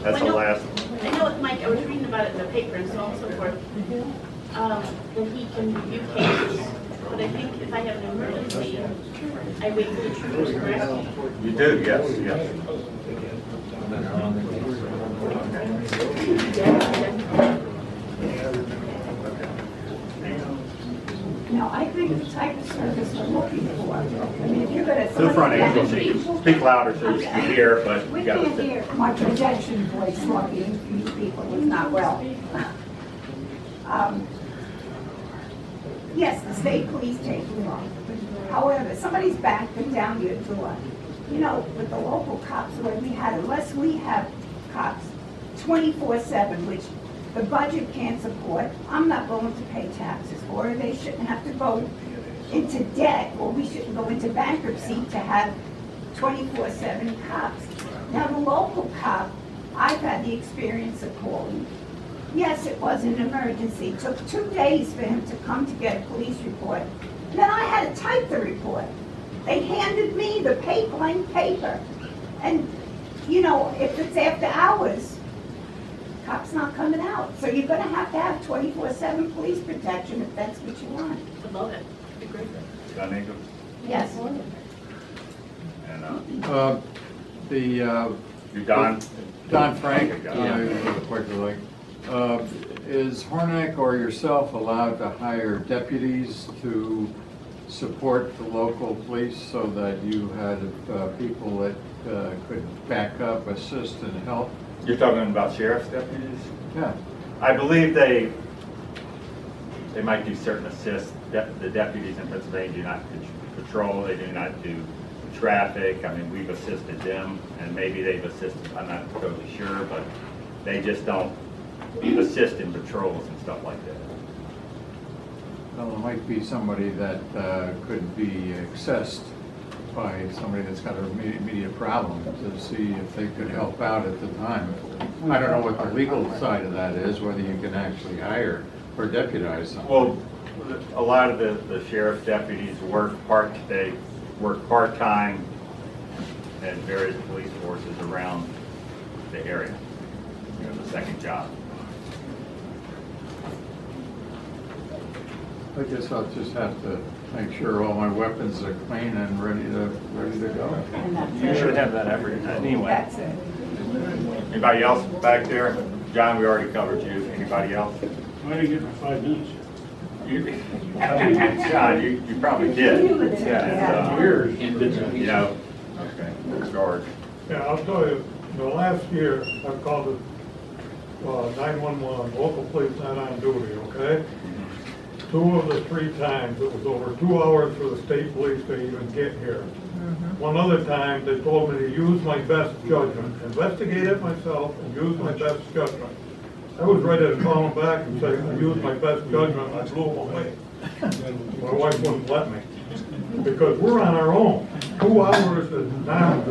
That's the last. I know with Mike, I was reading about it in the paper and so on and so forth, that he can review cases, but I think if I have an emergency, I wait for the troopers, correct? You do, yes, yes. Now, I think the type of service we're looking for, I mean, if you're gonna. To the front, Angel. Speak louder so you can hear, but We you got can't to. hear. My projection voice lobbying for you people is not well. Yes, the state police take too long. However, somebody's backing down your door. You know, with the local cops, the way we had, unless we have cops 24/7, which the budget can't support, I'm not willing to pay taxes for it. They shouldn't have to go into debt, or we shouldn't go into bankruptcy to have 24/7 cops. Now, the local cop, I've had the experience of calling. Yes, it was an emergency. It took 2 days for him to come to get a police report. Then I had to type the report. They handed me the blank paper. And, you know, if it's after hours, cop's not coming out. So you're gonna have 24/7 police protection if that's what you want. I love it. Agree. John Angel? Yes. And, You Don? Don Frank, Okay, Don. Quaker Lake. Is Hornack or yourself allowed to hire deputies to support the local police so that you had people that could back up, assist, and help? You're talking about sheriff's deputies? Yeah. I believe they might do certain assist. The deputies in Pennsylvania do not patrol, they do not do traffic. I mean, we've assisted them, and maybe they've assisted, I'm not totally sure, but they just don't assist in patrols and stuff like that. Well, it might be somebody that could be accessed by somebody that's got an immediate problem to see if they could help out at the time. I don't know what the legal side of that is, whether you can actually hire or deputize someone. Well, a lot of the sheriff's deputies work part-time in various police forces around the area. You know, the second job. I guess I'll just have to make sure all my weapons are clean and ready to go. You should have that anyway. That's it. Anybody else back there? John, we already covered you. Anybody else? I didn't get my 5 minutes. John, you probably did. Yeah. You know, okay, George. Yeah, I'll tell you, the last year, I've called it 911, local police not on duty, okay? 2 of the 3 times, it was over 2 hours for the state police to even get here. One other time, they told me to use my best judgment, investigate it myself and use my best judgment. I was ready to call them back and say, I used my best judgment, I blew them away. My wife wouldn't let me, because we're on our own. 2 hours is not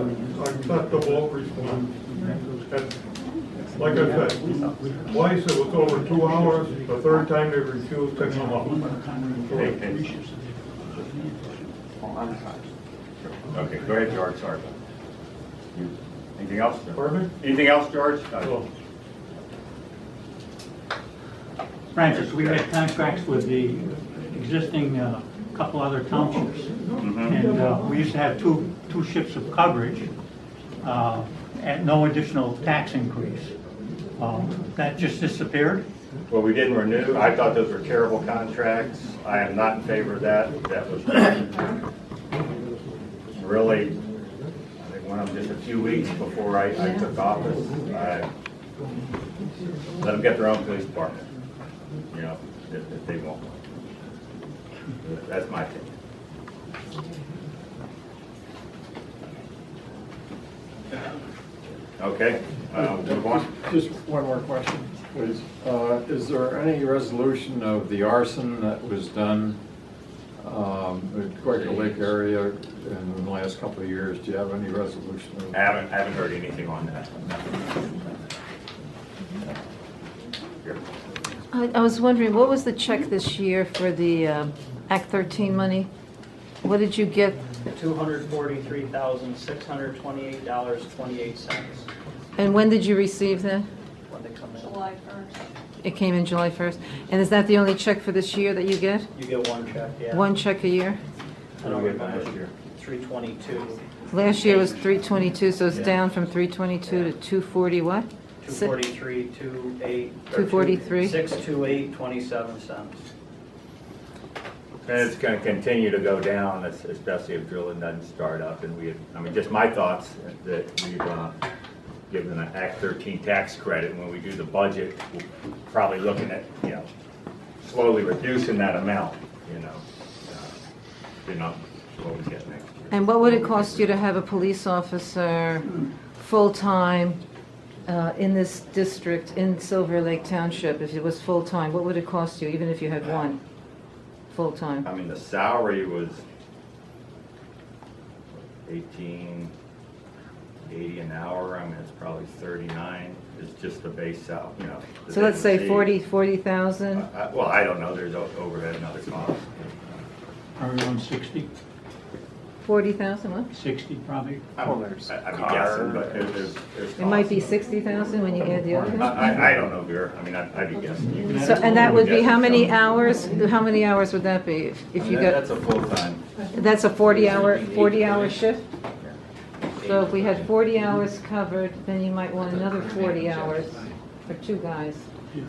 acceptable response. And like I said, twice it was over 2 hours, the third time they refused to come up. Okay, go ahead, George, sorry. Anything else? Pardon me? Anything else, George? Francis, we had contracts with the existing couple other townships. And we used to have two ships of coverage at no additional tax increase. That just disappeared? Well, we didn't renew. I thought those were terrible contracts. I am not in favor of that. That was really, I think one of them just a few weeks before I took office. I let them get their own police department, you know, if they want one. That's my opinion. Okay, we'll move on. Just one more question, please. Is there any resolution of the arson that was done at Quaker Lake area in the last couple of years? Do you have any resolution of I haven't heard anything on that. Here. I was wondering, what was the check this year for the Act 13 money? What did you get? $243,628.28. And when did you receive that? When they come in. July 1st. It came in July 1st. And is that the only check for this year that you get? You get one check, yeah. One check a year? I don't remember. 322. Last year was 322, so it's down from 322 to 240 what? 243, 243? 628.27 cents. And it's gonna continue to go down, especially if drilling doesn't start up. And just my thoughts, that we've given an Act 13 tax credit. When we do the budget, we're probably looking at, slowly reducing that amount, what we get next year. And what would it cost you to have a police officer full-time in this district, in Silver Lake Township? If it was full-time, what would it cost you, even if you had one full-time? I mean, the salary was $18.80 an hour. I mean, it's probably 39. It's just the base salary, So let's say 40,000? Well, I don't know. There's overhead and other costs. Probably around 60, 40,000, what? 60 probably. I'd be guessing, but there's It might be 60,000 when you add the overhead? I don't know, Vera. I mean, I'd be guessing. So, and that would be how many hours? How many hours would that be if you got? That's a full-time. That's a 40-hour shift? So if we had 40 hours covered, then you might want another 40 hours for two guys.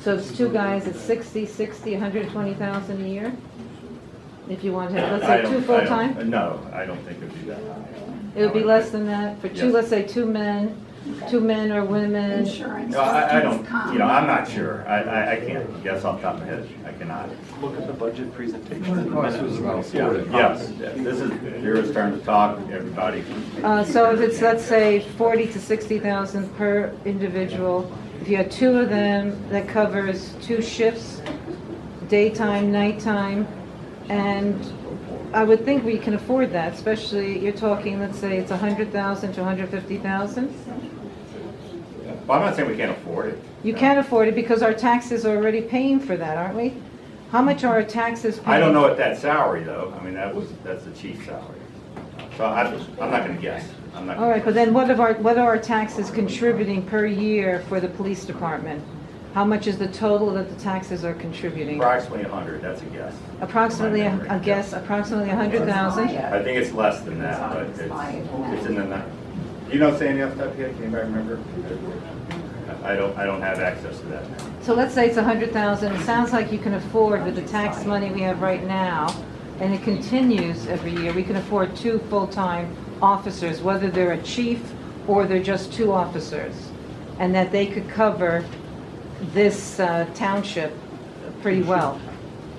So if it's two guys, it's 60, 120,000 a year? If you want to have, let's say two full-time? No, I don't think it'd be that high. It would be less than that for two, Yes. let's say two men or women? Insurance. No, I don't, I'm not sure. I can't guess off the top of my head. I cannot. Look at the budget presentation. Cost was about 40. Yes, this is Vera's turn to talk, everybody. So if it's, let's say, 40 to 60,000 per individual, if you had two of them, that covers two shifts, daytime, nighttime, and I would think we can afford that, especially, you're talking, let's say it's 100,000 to 150,000. Well, I'm not saying we can't afford it. You can afford it because our taxes are already paying for that, aren't we? How much are our taxes paying? I don't know what that salary, though. I mean, that's the chief's salary. So I'm not gonna guess. I'm not. All right, but then what are our taxes contributing per year for the police department? How much is the total that the taxes are contributing? Approximately 100, that's a guess. Approximately, a guess, approximately 100,000? I think it's less than that, but it's in the, do you know Sandy off the top of your head? Can anybody remember? I don't have access to that. So let's say it's 100,000. It sounds like you can afford with the tax money we have right now, and it continues every year. We can afford two full-time officers, whether they're a chief or they're just two officers, and that they could cover this township pretty well.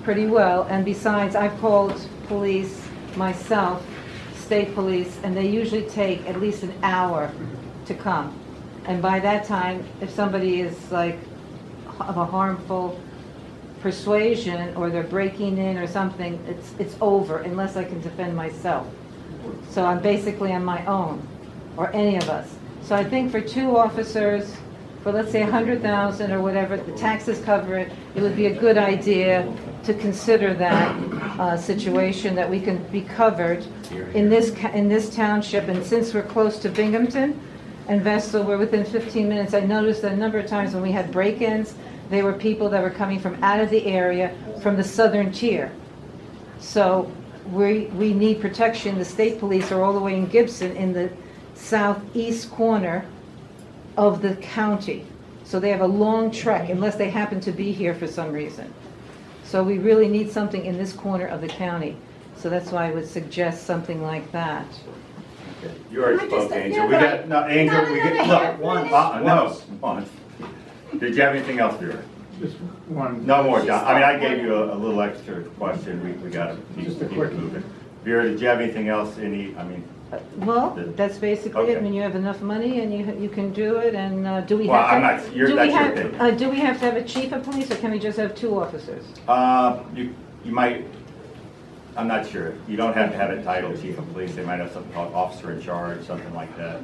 And besides, I've called police myself, state police, and they usually take at least an hour to come. And by that time, if somebody is like of a harmful persuasion or they're breaking in or something, it's over unless I can defend myself. So I'm basically on my own, or any of us. So I think for two officers, for let's say 100,000 or whatever, the taxes cover it, it would be a good idea to consider that situation, that we can be covered in this township. And since we're close to Binghamton and Vestal, we're within 15 minutes. I noticed that a number of times when we had break-ins, they were people that were coming from out of the area, from the southern tier. So we need protection. The state police are all the way in Gibson in the southeast corner of the county. So they have a long trek unless they happen to be here for some reason. So we really need something in this corner of the county. So that's why I would suggest something like that. You already spoke, Angel. We got, no, Angel, we get, look, once. Did you have anything else, Vera? Just one. No more, John. I mean, I gave you a little extra question. We got to keep moving. Vera, did you have anything else? Well, that's basically it. Okay. I mean, you have enough money and you can do it, and do we Well, have I'm to? not- you're- do we that's your have- opinion. Do we have to have a chief of police, or can we just have 2 officers? You might, I'm not sure. You don't have to have it titled chief of police. They might have something called officer in charge, something like that.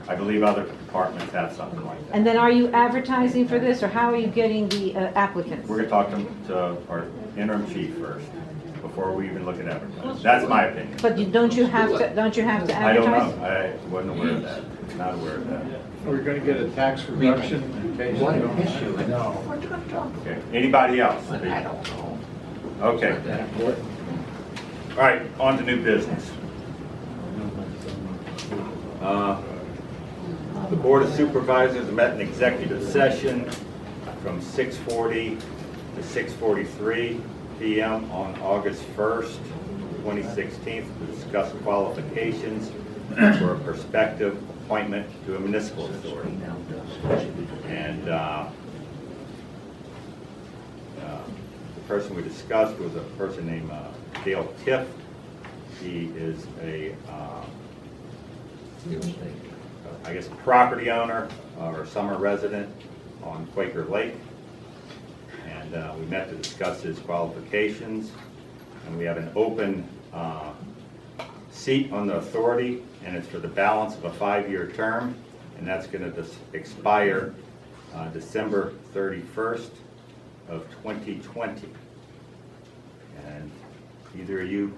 I believe other departments have something like that. And then are you advertising for this, or how are you getting the applicants? We're gonna talk to our interim chief first, before we even look at advertising. That's my opinion. But don't you have to advertise? I don't know. I wasn't aware of that. Not aware of that. We're gonna get a tax reduction in case. What we an don't- issue. No. Okay. Anybody else? I don't know. Okay. All right, on to new business. The Board of Supervisors met in executive session from 6:40 to 6:43 p.m. on August 1st, 2016, to discuss qualifications for a prospective appointment to a municipal authority. And the person we discussed was a person named Dale Tiff. He is a I guess, a property owner or summer resident on Quaker Lake. And we met to discuss his qualifications. And we have an open seat on the authority, and it's for the balance of a 5-year term. And that's going to expire December 31st of 2020. And either of you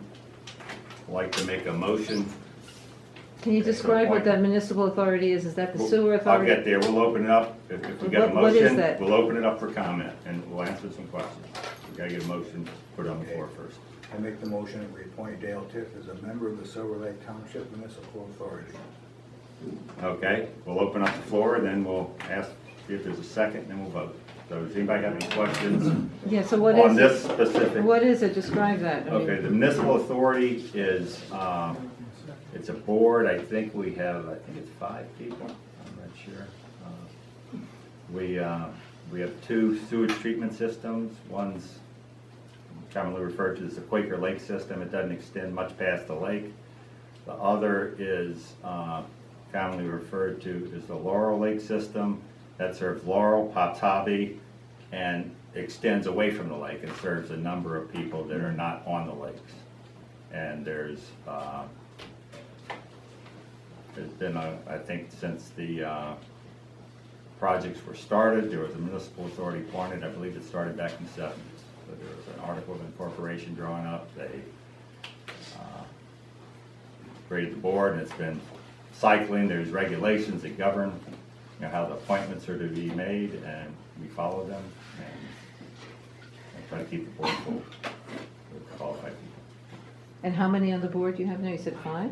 like to make a motion? Can you describe what that municipal authority is? Is that the sewer I'll authority? get there. We'll open it up. If we get a What is motion, that? we'll open it up for comment, and we'll answer some questions. We gotta get a motion, put it on the floor first. I make the motion that we appoint Dale Tiff as a member of the Silver Lake Township Municipal Authority. Okay, we'll open up the floor, and then we'll ask, see if there's a second, and then we'll vote. So does anybody have any questions Yeah, so what on is this it? specific? What is it? Describe that. I mean- Okay, the municipal authority is, it's a board. I think it's 5 people. I'm not sure. We have 2 sewage treatment systems. One's commonly referred to as the Quaker Lake system. It doesn't extend much past the lake. The other is commonly referred to as the Laurel Lake system. That serves Laurel, Pops Hobby, and extends away from the lake and serves a number of people that are not on the lakes. And there's been, I think, since the projects were started, there was a municipal authority appointed. I believe it started back in the 70s. So there was an article of incorporation drawn up. They created the board, and it's been cycling. There's regulations that govern how the appointments are to be made, and we follow them and try to keep the board full with qualified people. And how many on the board do you have now? You said 5?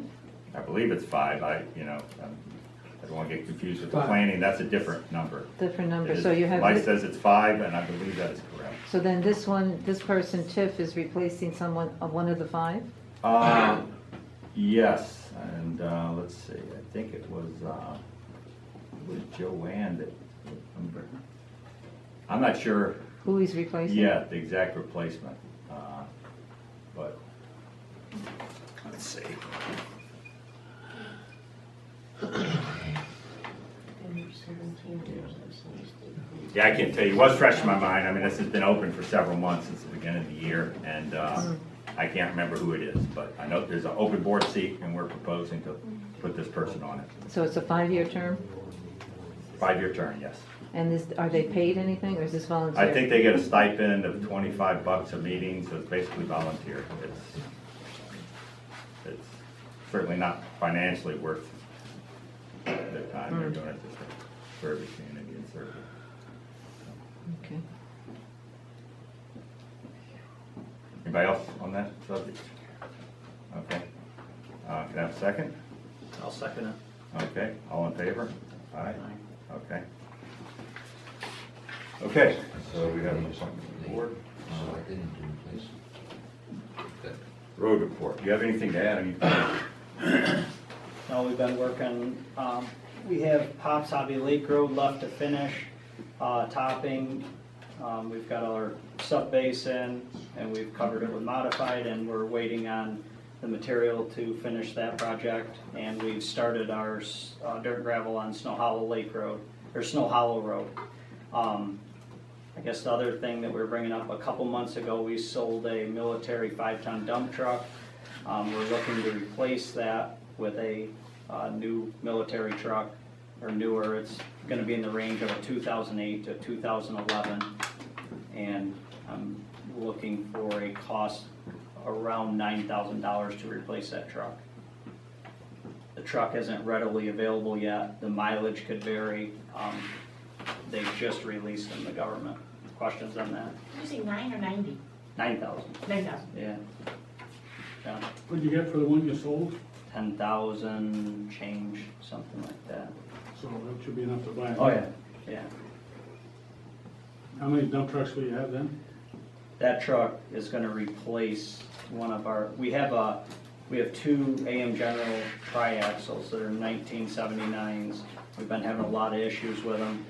I believe it's 5. I don't want to get confused with the 5. planning. That's a different number. Different number. It is- So you have. Life says it's 5, and I believe that is correct. So then this person, Tiff, is replacing someone of one of the 5? Yes, and let's see, I think it was Joanne that, I'm not sure. Who he's replacing? Yeah, the exact replacement, but, let's see. Yeah, I can't tell you, it was fresh in my mind. I mean, this has been open for several months since the beginning of the year, and I can't remember who it is, but I know there's an open board seat, and we're proposing to put this person on it. So it's a 5-year term? 5-year term, yes. And are they paid anything, or is this volunteer? I think they get a stipend of $25 a meeting, so it's basically volunteer. It's certainly not financially worth their time. They're doing it just for service, community and service. Okay. Anybody else on that subject? Okay. Can I have a second? I'll second it. Okay, all in favor? Aye. Okay. Okay, so we have an appointment to the board. Road report. Do you have anything to add? No, we've been working, we have Pops Hobby Lake Road left to finish, topping. We've got our sub basin, and we've covered it with modified, and we're waiting on the material to finish that project, and we've started our dirt gravel on Snow Hollow Lake Road, or Snow Hollow Road. I guess the other thing that we were bringing up, a couple months ago, we sold a military 5-ton dump truck. We're looking to replace that with a new military truck, or newer. It's gonna be in the range of a 2008 to 2011. And I'm looking for a cost around $9,000 to replace that truck. The truck isn't readily available yet. The mileage could vary. They just released them, the government. Questions on that? Did you say 9 or 90? 9,000. 9,000. Yeah. Yeah. What'd you get for the one you sold? 10,000 change, something like that. So that should be enough to buy. Oh, yeah, yeah. How many dump trucks will you have then? That truck is gonna replace one of our, we have two AM General triaxles that are 1979s. We've been having a lot of issues with them.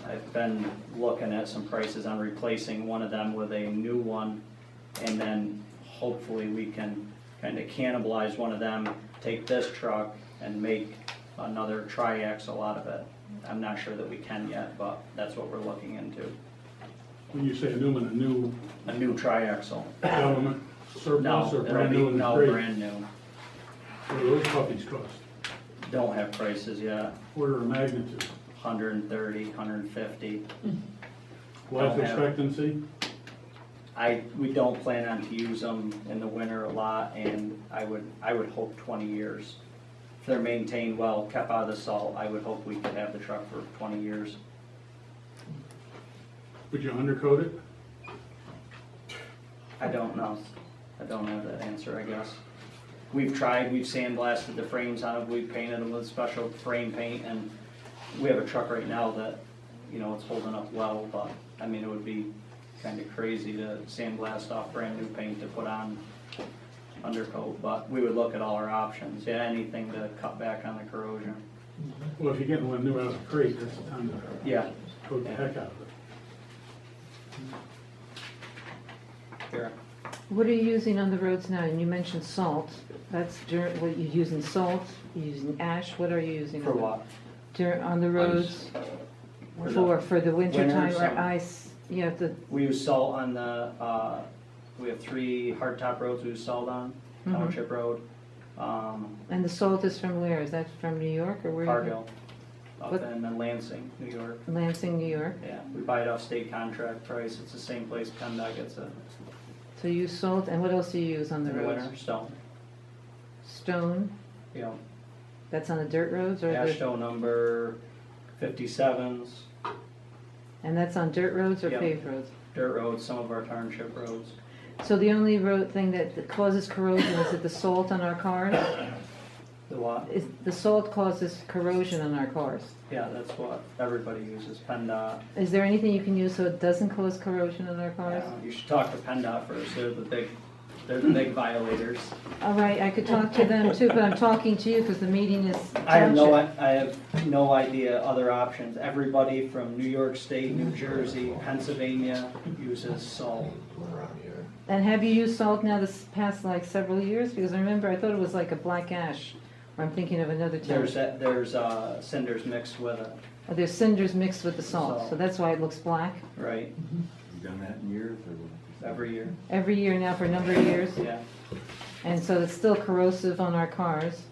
I've been looking at some prices on replacing one of them with a new one, and then hopefully we can kind of cannibalize one of them, take this truck and make another triaxle out of it. I'm not sure that we can yet, but that's what we're looking into. When you say a new one, A new triaxle. government surplus or it'll brand be- new in the No, crate? brand new. What do those puppies cost? Don't have prices yet. Order of magnitude? 130, 150. Life Don't have- expectancy? We don't plan on to use them in the winter a lot, and I would hope 20 years. If they're maintained well, kept out of the salt, I would hope we could have the truck for 20 years. Would you undercoat it? I don't know. I don't have that answer, I guess. We've tried, we've sandblasted the frames on them, we've painted them with special frame paint, and we have a truck right now that, it's holding up well, but, I mean, it would be kind of crazy to sandblast off brand new paint to put on undercoat, but we would look at all our options, anything to cut back on the corrosion. Well, if you're getting one new out of the crate, that's the time to Yeah. coat the heck out of it. Here. What are you using on the roads now? And you mentioned salt. That's during, what, you're using salt, you're using ash, what are you using? For what? On the roads? For the winter time or summer. ice? Yeah, We use salt on we have 3 hardtop roads we use salt on, Mhm. Township Road, and the salt is from where? Is that from New York or where? Cargill, up What? in Lansing, New York. Lansing, New York. Yeah, we buy it off state contract price. It's the same place PennDot gets it. So you use salt, and what else do you use on the In the roads? winter, stone. Stone? Yeah. That's on the dirt roads or Ash the, stone number 57s, and that's on dirt roads or Yep. paved roads? dirt roads, some of our township roads. So the only road thing that causes corrosion, is it the salt on our cars? The what? Is, the salt causes corrosion on our cars. Yeah, that's what everybody uses, PennDot. Is there anything you can use so it doesn't cause corrosion on our cars? You should talk to PennDot first. They're the big violators. All right, I could talk to them too, but I'm talking to you because the meeting is I have township. no idea other options. Everybody from New York State, New Jersey, Pennsylvania uses salt. And have you used salt now this past like several years? Because I remember, I thought it was like a black ash, or I'm thinking of another town. There's cinders mixed with it. Oh, there's cinders mixed with the salt, Salt. so that's why it looks black. Right. You done that in years or? Every year. Every year now for a number of years. Yeah. And so it's still corrosive on our cars.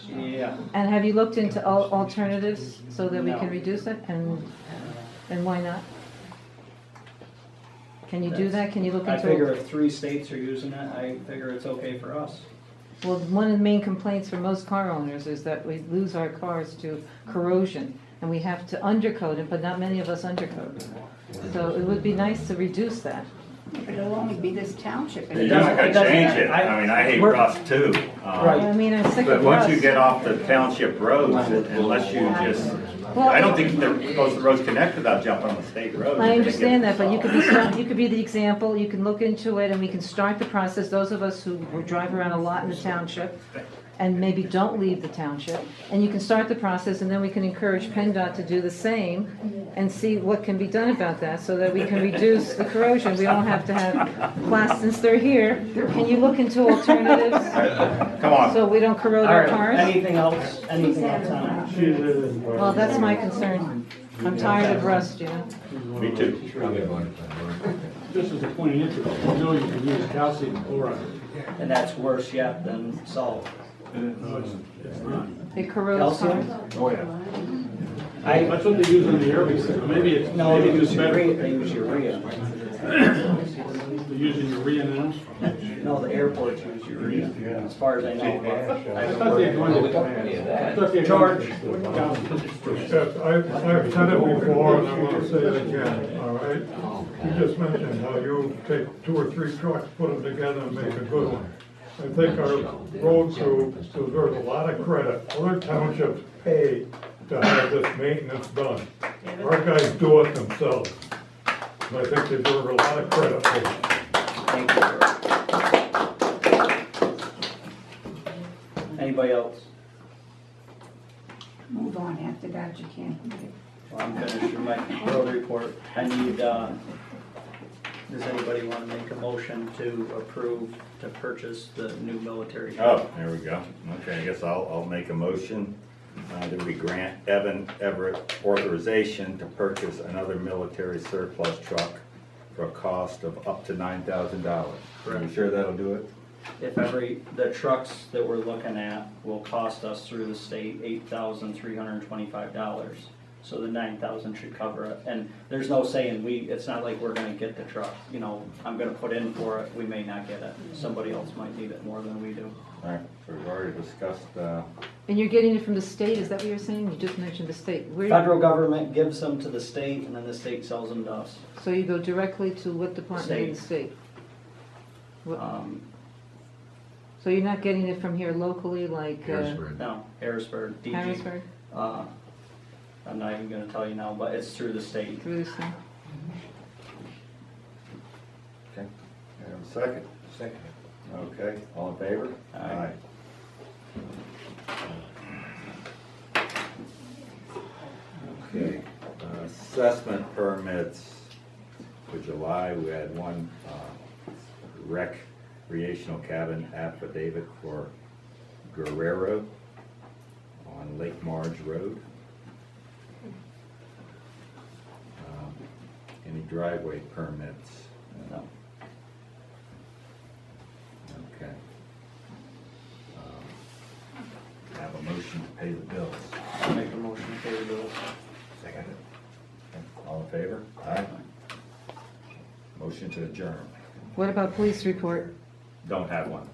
Yeah. And have you looked into alternatives so that we No. can reduce it? And why not? Can you do that? Can you look I into figure it? if 3 states are using it, I figure it's okay for us. Well, one of the main complaints for most car owners is that we lose our cars to corrosion, and we have to undercoat it, but not many of us undercoat. So it would be nice to reduce that. It'll only be this township. You're not gonna change it. I mean, I hate rust too. I mean, I'm sick But of once you rust. get off the township roads, unless you just, Well, I don't think most of the roads connect without jumping on the state roads. I understand that, but you could be the example, you can look into it, and we can start the process, those of us who drive around a lot in the township, and maybe don't leave the township. And you can start the process, and then we can encourage PennDOT to do the same and see what can be done about that so that we can reduce the corrosion. We don't have to have glass, since they're here. Can you look into alternatives? Come on. So we don't corrode All our right, cars? anything else on it? Well, that's my concern. I'm tired of rust, you know? Me too. Just as a point of interest, you know you can use calcium chloride. And that's worse yet than salt. No, it's not. It corrodes Calcium? cars? Oh, yeah. That's what they use on the airways. Maybe it's, No, they maybe it's use better. urea, they use urea. They're using urea now? No, the airports use urea, as far as I know. I thought they were George? Yes, I've said it before and I want to say it again, all right? You just mentioned how you take 2 or 3 trucks, put them together and make a good one. I think our road crew deserves a lot of credit. Other townships pay to have this maintenance done. Our guys do it themselves. And I think they deserve a lot of credit for it. Thank you, George. Anybody else? Move on after that, you can't. Well, I'm finished with my road report. I need, does anybody want to make a motion to approve to purchase the new military truck? Oh, there we go. Okay, I guess I'll make a motion that we grant Evan Everett authorization to purchase another military surplus truck for a cost of up to $9,000. Are you sure that'll do it? If the trucks that we're looking at will cost us through the state $8,325. So the 9,000 should cover it. And there's no saying it's not like we're gonna get the truck. You know, I'm gonna put in for it, we may not get it. Somebody else might need it more than we do. All right, so we've already discussed, And you're getting it from the state, is that what you're saying? You just mentioned the state. Where? Federal government gives them to the state and then the state sells them to us. So you go directly to what department in the state? What- So you're not getting it from here locally, like? No, Harrisburg, DG. Harrisburg? I'm not even gonna tell you now, but it's through the state. Through the state? okay, I have a second. Second. Okay, all in favor? Aye. Okay, assessment permits for July, we had one recreational cabin affidavit for Guerrero on Lake Marge Road. Any driveway permits? No. Okay. Have a motion to pay the bills. I'll make a motion to pay the bills. Second. All in favor? Aye. Motion to adjourn. What about police report? Don't have one.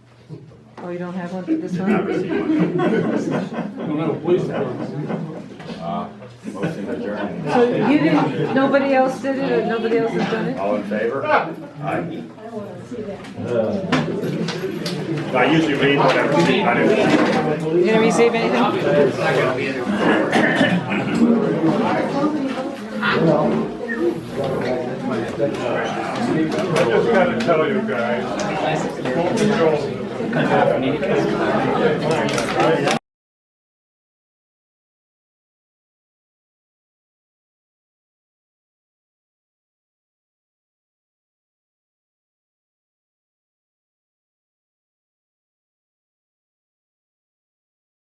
Oh, you don't have one for this one? Not received one. Don't have a police department. Motion to adjourn. So you didn't, nobody else did it, or nobody else has done it? All in favor? Aye. I usually read whatever sheet I do. You didn't receive anything? I just gotta tell you guys, Bolton Jones.